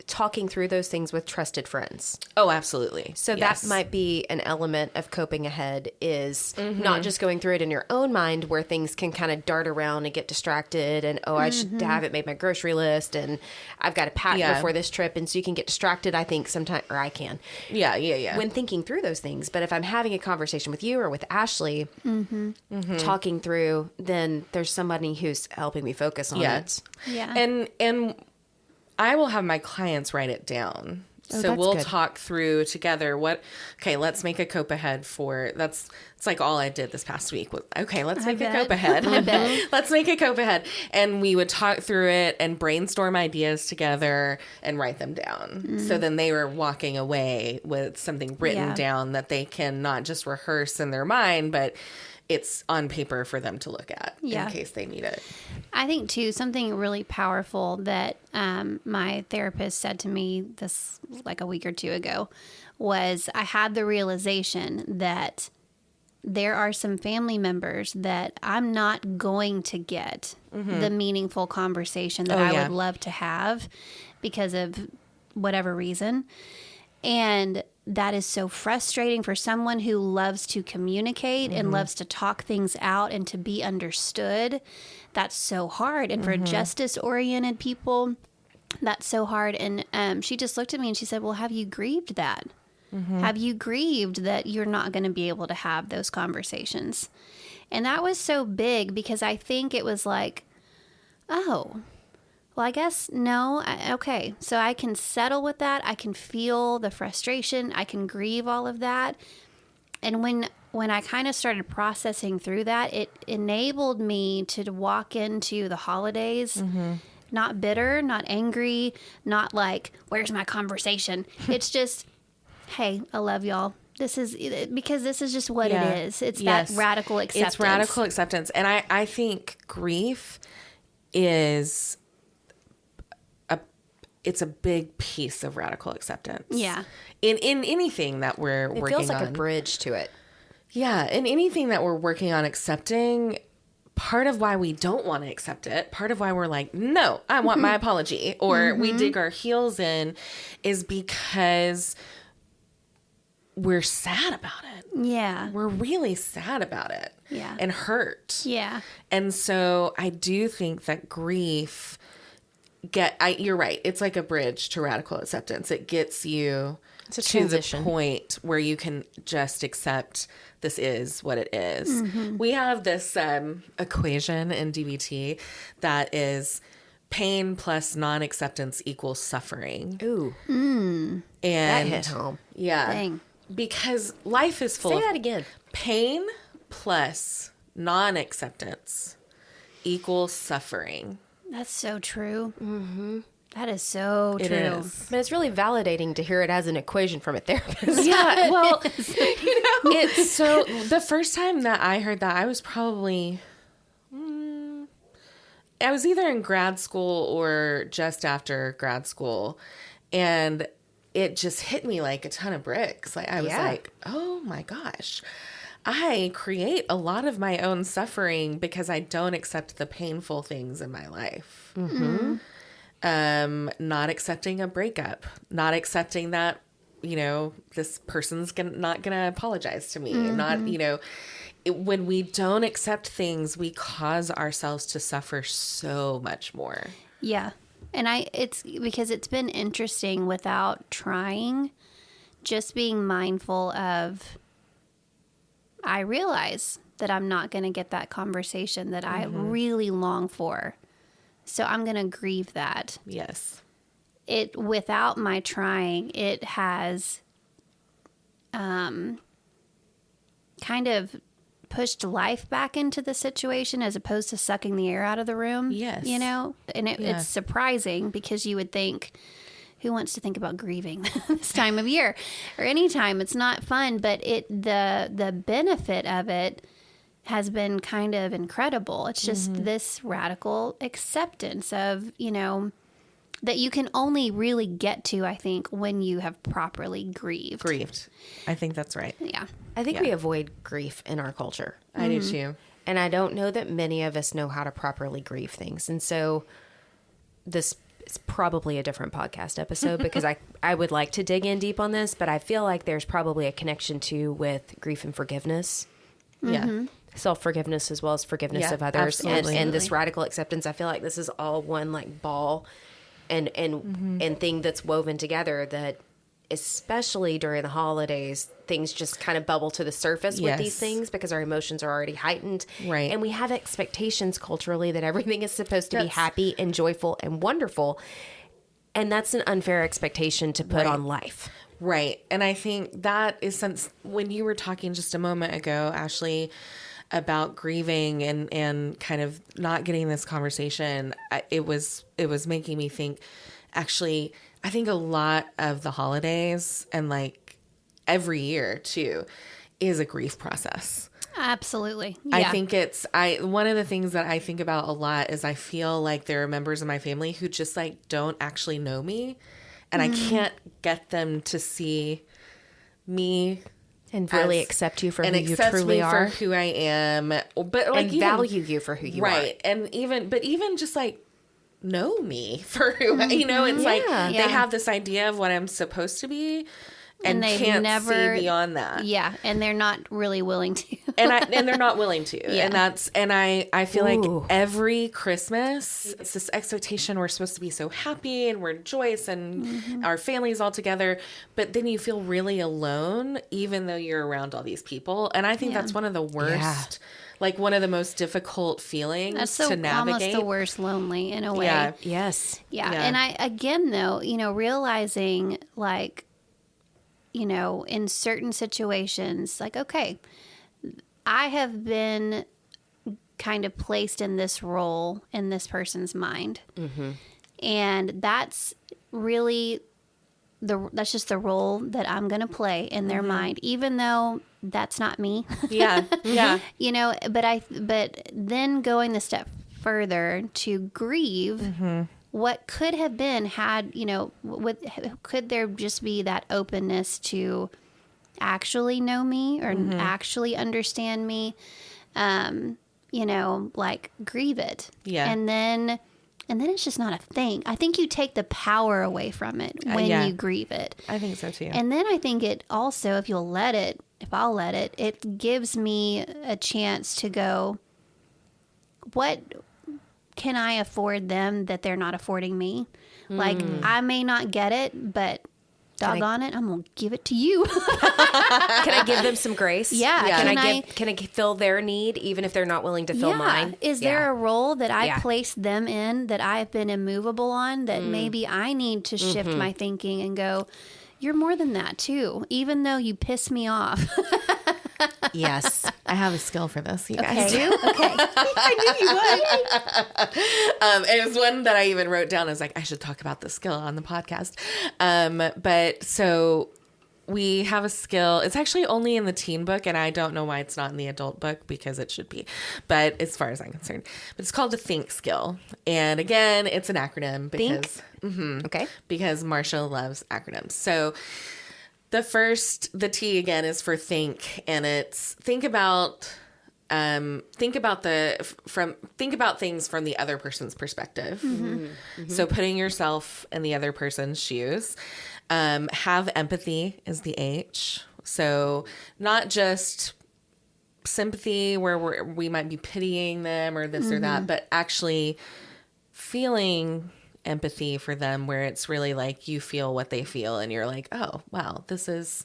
talking through those things with trusted friends. Oh, absolutely. So that might be an element of coping ahead, is not just going through it in your own mind where things can kind of dart around and get distracted and, I haven't made my grocery list and I've got to pack before this trip. And so you can get distracted, I think, sometimes, or I can. Yeah. When thinking through those things. But if I'm having a conversation with you or with Ashley, talking through, then there's somebody who's helping me focus on it. Yeah. And I will have my clients write it down. So we'll talk through together let's make a cope ahead it's like all I did this past week. Let's make a cope ahead. Let's make a cope ahead. And we would talk through it and brainstorm ideas together and write them down. So then they were walking away with something written down that they can not just rehearse in their mind, but it's on paper for them to look at in case they need it. I think, too, something really powerful that my therapist said to me this like a week or two ago was I had the realization that there are some family members that I'm not going to get the meaningful conversation that I would love to have because of whatever reason. And that is so frustrating for someone who loves to communicate and loves to talk things out and to be understood. That's so hard. And for justice-oriented people, that's so hard. And she just looked at me and she said, well, have you grieved that? Have you grieved that you're not going to be able to have those conversations? And that was so big because I think it was like, oh, well, I guess no. Okay. So I can settle with that. I can feel the frustration. I can grieve all of that. And when I kind of started processing through that, it enabled me to walk into the holidays not bitter, not angry, not like, where's my conversation? It's just, hey, I love y'all. This is because this is just what it is. It's that radical acceptance. It's radical acceptance. And I think grief is it's a big piece of radical acceptance. Yeah. In anything that we're working on. It feels like a bridge to it. Yeah. In anything that we're working on accepting, part of why we don't want to accept it, part of why we're like, no, I want my apology, or we dig our heels in, is because we're sad about it. Yeah. We're really sad about it. Yeah. And hurt. Yeah. And so I do think that grief you're right. It's like a bridge to radical acceptance. It gets you to the point where you can just accept this is what it is. We have this equation in DBT that is pain plus non-acceptance equals suffering. Ooh. And that hit home. Yeah. Dang. Because life is full Say of that again. Pain plus non-acceptance equals suffering. That's so true. That is so It true. is. But it's really validating to hear it as an equation from a therapist. Yeah, well, it's so the first time that I heard that, I was probably, I was either in grad school or just after grad school, and it just hit me like a ton of bricks. Like I was like, oh my gosh, I create a lot of my own suffering because I don't accept the painful things in my life. not accepting a breakup, not accepting that, this person's not going to apologize to me. Not, when we don't accept things, we cause ourselves to suffer so much more. Yeah. And it's because it's been interesting without trying, just being mindful of, I realize that I'm not going to get that conversation that I really long for. So I'm going to grieve that. Yes. Without my trying, it has kind of pushed life back into the situation as opposed to sucking the air out of the room. Yes. And it's surprising because you would think, who wants to think about grieving this time of year or any time? It's not fun, but the benefit of it has been kind of incredible. It's just this radical acceptance of, that you can only really get to, I think, when you have properly grieved. I think that's right. Yeah. I think we avoid grief in our culture. I do too. And I don't know that many of us know how to properly grieve things. And so this is probably a different podcast episode because I would like to dig in deep on this, but I feel like there's probably a connection too with grief and forgiveness. Yeah. Self-forgiveness as well as forgiveness of others. And this radical acceptance. I feel like this is all one like ball and thing that's woven together that especially during the holidays, things just kind of bubble to the surface with these things because our emotions are already heightened. Right. And we have expectations culturally that everything is supposed to be happy and joyful and wonderful. And that's an unfair expectation to put on life. Right. And I think that is since when you were talking just a moment ago, Ashley, about grieving and kind of not getting this conversation, it was making me think, actually, I think a lot of the holidays and like every year too is a grief process. Absolutely. Yeah. I think one of the things that I think about a lot is I feel like there are members of my family who just like don't actually know me and I can't get them to see me and really accept you for who you truly are, for who I am, but like and value you for who you are, right? And even just like know me for who it's like they have this idea of what I'm supposed to be, and they can't see beyond that. Yeah, and they're not really willing to, and they're not willing to, Yeah. and I feel like every Christmas it's this expectation we're supposed to be so happy and we're joyous and our family's all together, but then you feel really alone even though you're around all these people, and I think that's one of the worst. Like one of the most difficult feelings to navigate. Almost the worst lonely in a way. Yeah. Yes. Yeah. And I, again, though, realizing like, in certain situations, like, okay, I have been kind of placed in this role in this person's mind. Mm-hmm. And that's really that's just the role that I'm going to play in their mind, even though that's not me. Yeah. Yeah. But then going the step further to grieve what could have been had, could there just be that openness to actually know me or actually understand me, like grieve it. Yeah. And then it's just not a thing. I think you take the power away from it when you grieve it. I think so too. And then I think it also, if I'll let it, it gives me a chance to go, what can I afford them that they're not affording me? Like, I may not get it, but doggone it, I'm going to give it to you. Can I give them some grace? Yeah. Can I fill their need even if they're not willing to fill mine? Is there a role that I placed them in that I've been immovable on that maybe I need to shift my thinking and go, you're more than that too, even though you piss me off. Yes. I have a skill for this, you guys. Okay. Okay. I knew you would. It was one that I even wrote down. I was like, I should talk about this skill on the podcast. But so we have a skill. It's actually only in the teen book, and I don't know why it's not in the adult book because it should be. But as far as I'm concerned, but it's called the think skill. And again, it's an acronym because because Marsha loves acronyms. So the T again is for think, and it's think about think about things from the other person's perspective. So putting yourself in the other person's shoes. Have empathy is the H. So not just sympathy where we might be pitying them or this or that, but actually feeling empathy for them where it's really like you feel what they feel and you're like, oh, wow, this is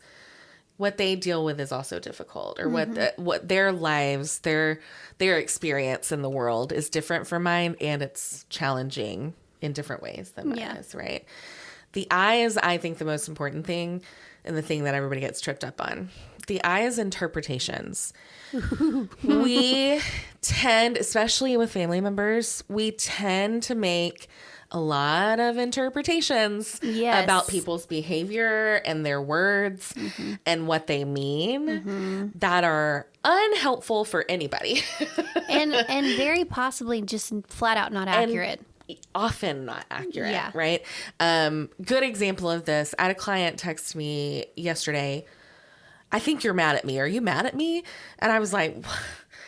what they deal with is also difficult, or what their lives, their experience in the world is different from mine, and it's challenging in different ways than mine is, right? The I is, I think, the most important thing and the thing that everybody gets tripped up on. The I is interpretations. We tend, especially with family members, we tend to make a lot of interpretations about people's behavior and their words and what they mean that are unhelpful for anybody. and very possibly just flat out not accurate. Often not accurate, right? Good example of this. I had a client text me yesterday, I think you're mad at me. Are you mad at me? And I was like,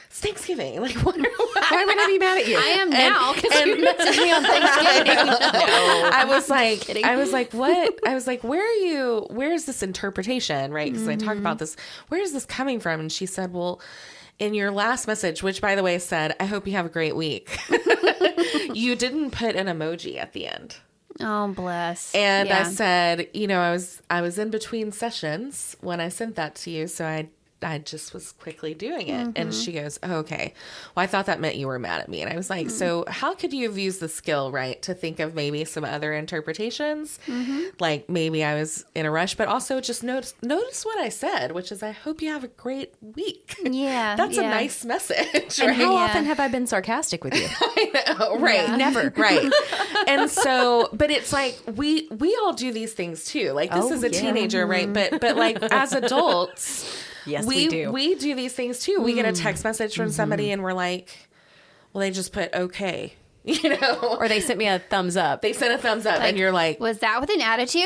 it's Thanksgiving. Like, why would I be mad at you? I am now because you messaged me on Thanksgiving. No. I was like, what? I was like, where's this interpretation, right? Because I talk about this. Where is this coming from? And she said, well, in your last message, which by the way said, I hope you have a great week. You didn't put an emoji at the end. Oh, bless. And I said, I was in between sessions when I sent that to you. So I just was quickly doing it. And she goes, oh, okay. Well, I thought that meant you were mad at me. And I was like, so how could you have used the skill, right, to think of maybe some other interpretations? Like maybe I was in a rush, but also just notice what I said, which is I hope you have a great week. Yeah. That's a nice message. And right? how often have I been sarcastic with you? I know, right. Yeah. Never. Right. And so, but it's like, we all do these things too. Like this is a teenager, right? But like as adults, yes, we do. We do these things too. We get a text message from somebody and we're like, well, they just put okay, or they sent me a thumbs up. They sent a thumbs up and you're like, was that with an attitude?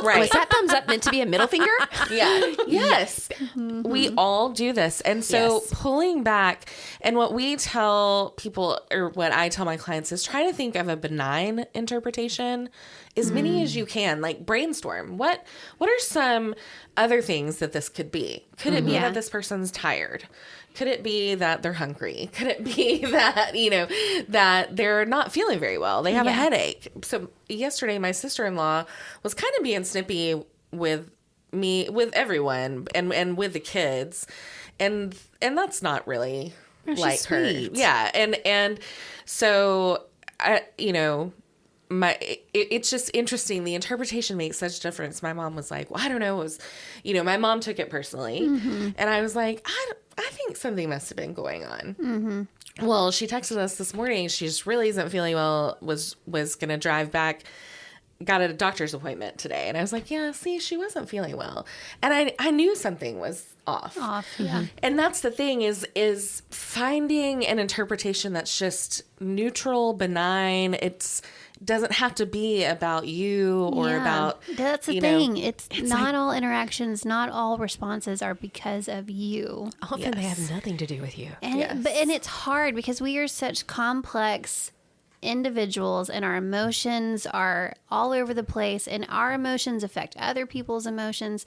Right. Was that thumbs up meant to be a middle finger? Yeah. Yes. We all do this. And so pulling back, and what we tell people, or what I tell my clients, is try to think of a benign interpretation as many as you can. Like brainstorm. What are some other things that this could be? Could it be that this person's tired? Could it be that they're hungry? Could it be that, that they're not feeling very well? They have a headache. So yesterday, my sister-in-law was kind of being snippy with me, with everyone, and with the kids. And that's not really like her. Sweet. Yeah. And so, it's just interesting. The interpretation makes such a difference. My mom was like, well, I don't know. It was, my mom took it personally. And I was like, I think something must have been going on. Well, she texted us this morning. She just really isn't feeling well, was going to drive back, got a doctor's appointment today. And I was like, yeah, see, she wasn't feeling well. And I knew something was off. Yeah. And that's the thing is finding an interpretation that's just neutral, benign. It doesn't have to be about you or about, that's the thing. It's not like, all interactions, not all responses are because of you. Often they have nothing to do with you. And and it's hard because we are such complex individuals and our emotions are all over the place, and our emotions affect other people's emotions.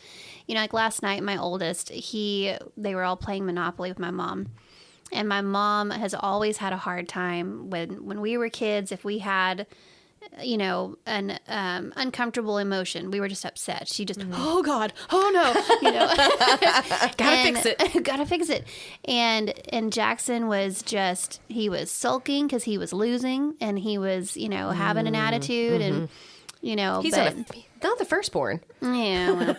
Like last night, my oldest, they were all playing Monopoly with my mom. And my mom has always had a hard time when we were kids, if we had an uncomfortable emotion, we were just upset. She just, oh God, oh no, gotta fix it. And Jackson was he was sulking because he was losing, and he was, having an attitude, and he's not the firstborn. Yeah, well.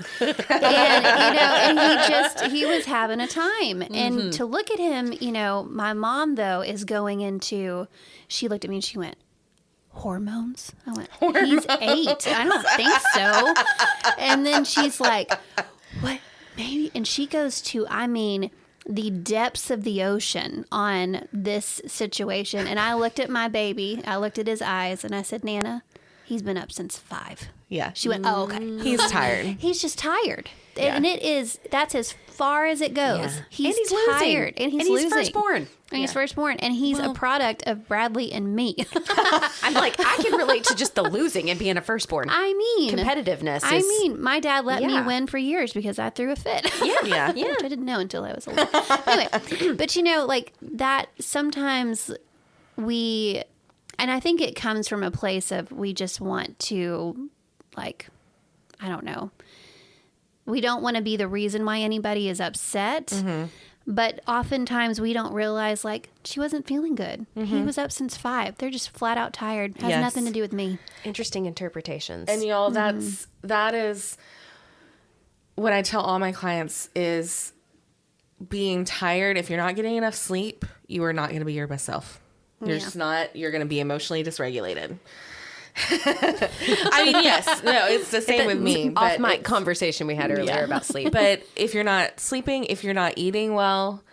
and he was having a time. And to look at him, my mom though is going into, she looked at me and she went, hormones? I went, he's 8. I don't think so. And then she's like, what? Maybe. And she goes to, the depths of the ocean on this situation. And I looked at my baby. I looked at his eyes and I said, Nana, he's been up since 5. Yeah. She went, oh, okay. He's tired. He's just tired. And that's as far as it goes. Yeah. He's losing. tired. And he's losing. Firstborn. And he's firstborn. And he's a product of Bradley and me. I'm like, I can relate to just the losing and being a firstborn. I mean, competitiveness. My dad let me win for years because I threw a fit. Yeah. Which I didn't know until I was older. Anyway, but like that sometimes and I think it comes from a place of we just want to, like, I don't know. We don't want to be the reason why anybody is upset. Mm-hmm. But oftentimes we don't realize, like, she wasn't feeling good. Mm-hmm. He was up since 5. They're just flat out tired. Has nothing to do with me. Interesting interpretations. And y'all, that is what I tell all my clients is being tired. If you're not getting enough sleep, you are not going to be your best self. You're just not, you're going to be emotionally dysregulated. I mean, yes, no, it's the same with me. Off mic conversation we had earlier about sleep. But if you're not sleeping, if you're not eating well,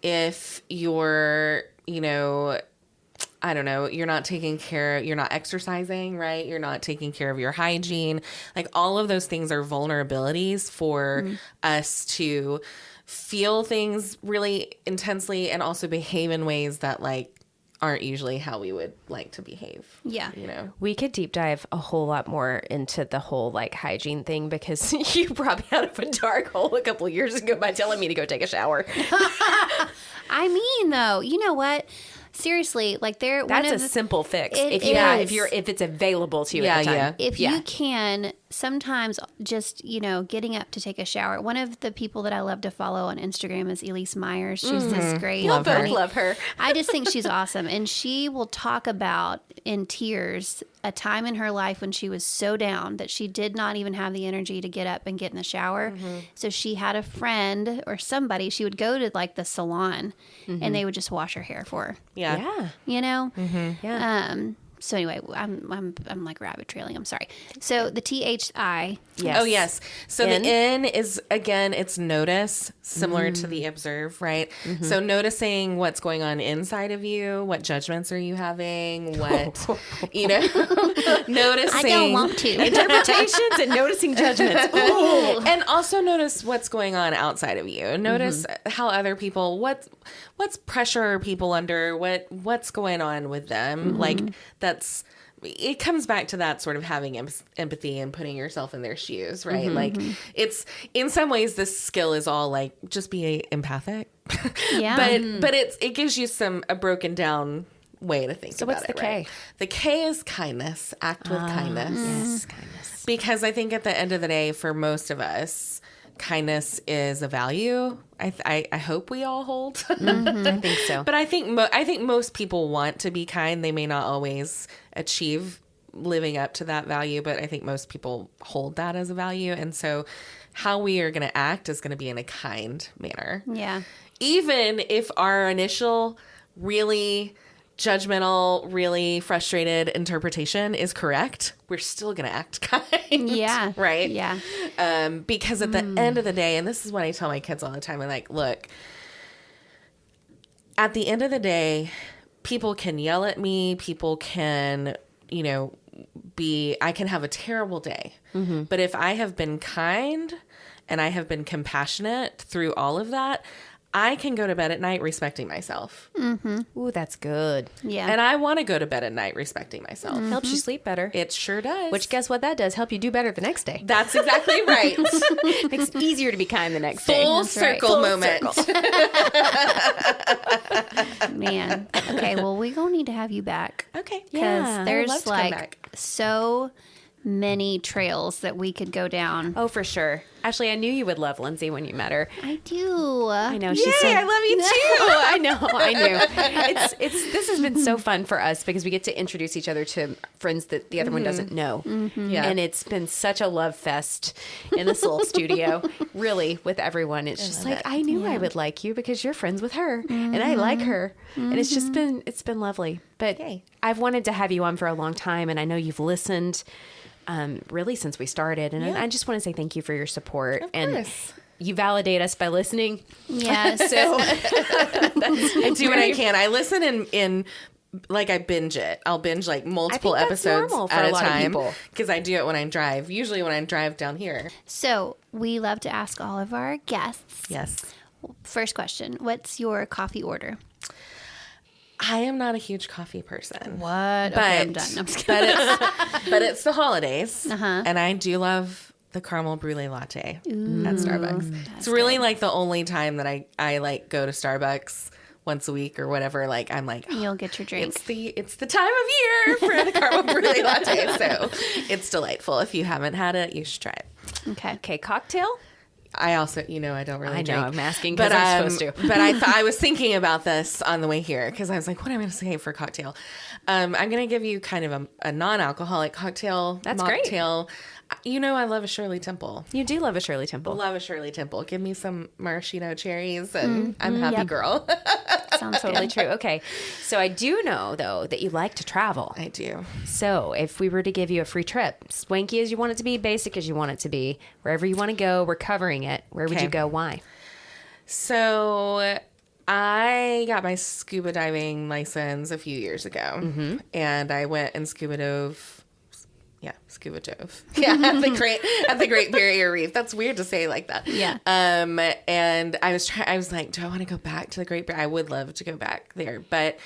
if you're, I don't know, you're not you're not exercising, right? You're not taking care of your hygiene. Like all of those things are vulnerabilities for us to feel things really intensely and also behave in ways that like aren't usually how we would like to behave. Yeah. We could deep dive a whole lot more into the whole like hygiene thing because you brought me out of a dark hole a couple of years ago by telling me to go take a shower. I mean, though, you know what? Seriously, like that's a simple fix. If it's available to you at the time. If you can, sometimes just, getting up to take a shower. One of the people that I love to follow on Instagram is Elise Myers. She's this great. Love her. I just think she's awesome. And she will talk about in tears a time in her life when she was so down that she did not even have the energy to get up and get in the shower. Mm-hmm. So she had a friend or somebody, she would go to like the salon and they would just wash her hair for her. Yeah. Mm-hmm. Yeah. So anyway, I'm like rabbit trailing. I'm sorry. So the THI. Yes. Oh yes. So the N is again, it's notice, similar to the observe, right? Mm-hmm. So noticing what's going on inside of you, what judgments are you having, what noticing. I don't want to. Interpretations and noticing judgments. Ooh. And also notice what's going on outside of you. Notice how other people, what's pressure are people under, what's going on with them. Like it comes back to that sort of having empathy and putting yourself in their shoes, right? Like it's, in some ways this skill is all like, just be empathic. Yeah. But it gives you a broken down way to think about it. So what's the right? K? The K is kindness. Act with kindness. Yes, kindness. Because I think at the end of the day, for most of us, kindness is a value. I hope we all hold. I think so. But I think most people want to be kind. They may not always achieve living up to that value, but I think most people hold that as a value. And so how we are going to act is going to be in a kind manner. Yeah. Even if our initial really judgmental, really frustrated interpretation is correct, we're still going to act kind. Yeah. Right? Yeah. Because at the end of the day, and this is what I tell my kids all the time, I'm like, look, at the end of the day, people can yell at me, people can, I can have a terrible day. Mm-hmm. But if I have been kind and I have been compassionate through all of that, I can go to bed at night respecting myself. Mm-hmm. Ooh, that's good. Yeah. And I want to go to bed at night respecting myself. Mm-hmm. Helps you sleep better. It sure does. Which, guess what that does? Help you do better the next day. That's exactly right. Makes it easier to be kind the next day. Full circle moment. Man. Okay, well, we're going to need to have you back. Okay. Because there's like so many trails that we could go down. Oh, for sure. Ashley, I knew you would love Lindsey when you met her. I do. I know. Yay, I love you too. I knew. This has been so fun for us because we get to introduce each other to friends that the other one doesn't know. Mm-hmm. Yeah. And it's been such a love fest in this little studio, really, with everyone. It's just like, I knew I would like you because you're friends with her and I like her. And it's just been lovely. But I've wanted to have you on for a long time, and I know you've listened really since we started. And I just want to say thank you for your support. Of and course. You validate us by listening. Yeah. So I do what I can. I listen in like I binge it. I'll binge like multiple I think that's episodes normal for at a a lot of time people. because I do it when I drive. Usually when I drive down here. So we love to ask all of our guests. Yes. First question: what's your coffee order? I am not a huge coffee person. What? But, Okay, I'm done. I'm just kidding. but it's the holidays, Uh-huh. and I do love the caramel brulee latte at Starbucks. It's that's really like the only time that I like go to Starbucks once a week or whatever. Like I'm like, oh, You'll get your drink. it's the time of year for the caramel brulee latte, so it's delightful. If you haven't had it, you should try it. Okay. Okay, cocktail? I also, I don't really I know, drink. I'm asking 'cause I'm supposed to. But I was thinking about this on the way here because I was like, what am I going to say for a cocktail? I'm going to give you kind of a non-alcoholic cocktail. That's great. Mocktail. I love a Shirley Temple. You do love a Shirley Temple. Love a Shirley Temple. Give me some maraschino cherries and I'm happy girl. Sounds Totally good. true. Okay. So I do know, though, that you like to travel. I do. So if we were to give you a free trip, swanky as you want it to be, basic as you want it to be, wherever you want to go, we're covering it. Where would Okay. you go? Why? So I got my scuba diving license a few years ago and I went and scuba dove. Yeah, scuba dove. Yeah, at the Great Barrier Reef. That's weird to say like that. Yeah. And I was like, do I want to go back to the Great Barrier? I would love to go back there, but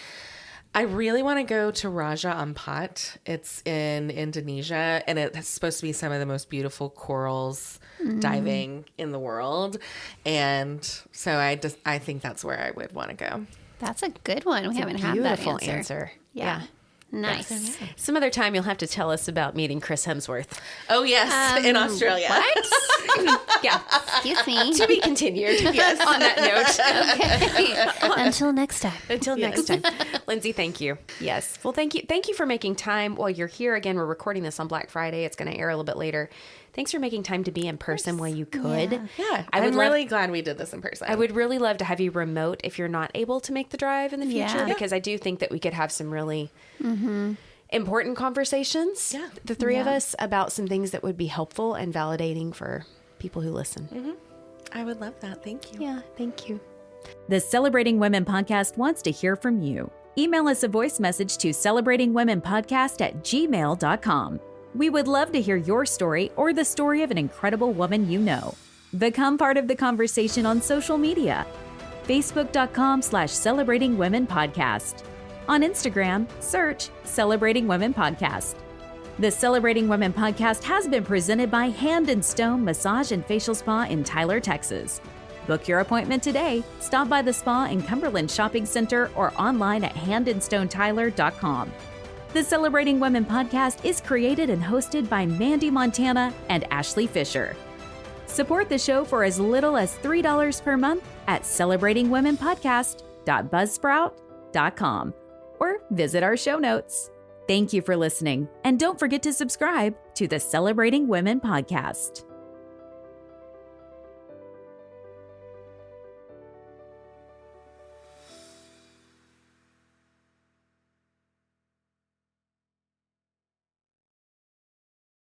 I really want to go to Raja Ampat. It's in Indonesia, and it's supposed to be some of the most beautiful corals diving in the world. And so I think that's where I would want to go. That's a good one. We haven't had that Beautiful answer. answer. Yeah. Nice. Some other time you'll have to tell us about meeting Chris Hemsworth. Oh yes, in Australia. Yeah. Excuse me. To be continued. Yes. On that note. Until next time. Until next time. Lindsay, thank you. Yes. Well, thank you. Thank you for making time while you're here. Again, we're recording this on Black Friday. It's going to air a little bit later. Thanks for making time to be in person while you could. Yeah, I would I'm really glad we did this in person. I would really love to have you remote if you're not able to make the drive in the future, Yeah. because I do think that we could have some really important conversations, Yeah. the three of us, about some things that would be helpful and validating for people who listen. I would love that. Thank you. Yeah, thank you. The Celebrating Women podcast wants to hear from you. Email us a voice message to celebratingwomenpodcast@gmail.com. We would love to hear your story or the story of an incredible woman you know. Become part of the conversation on social media. Facebook.com/celebratingwomenpodcast. On Instagram, search Celebrating Women Podcast. The Celebrating Women podcast has been presented by Hand and Stone Massage and Facial Spa in Tyler, Texas. Book your appointment today. Stop by the spa in Cumberland Shopping Center or online at handandstonetyler.com. The Celebrating Women podcast is created and hosted by Mandee Montana and Ashley Fisher. Support the show for as little as $3 per month at celebratingwomenpodcast.buzzsprout.com or visit our show notes. Thank you for listening, and don't forget to subscribe to the Celebrating Women podcast.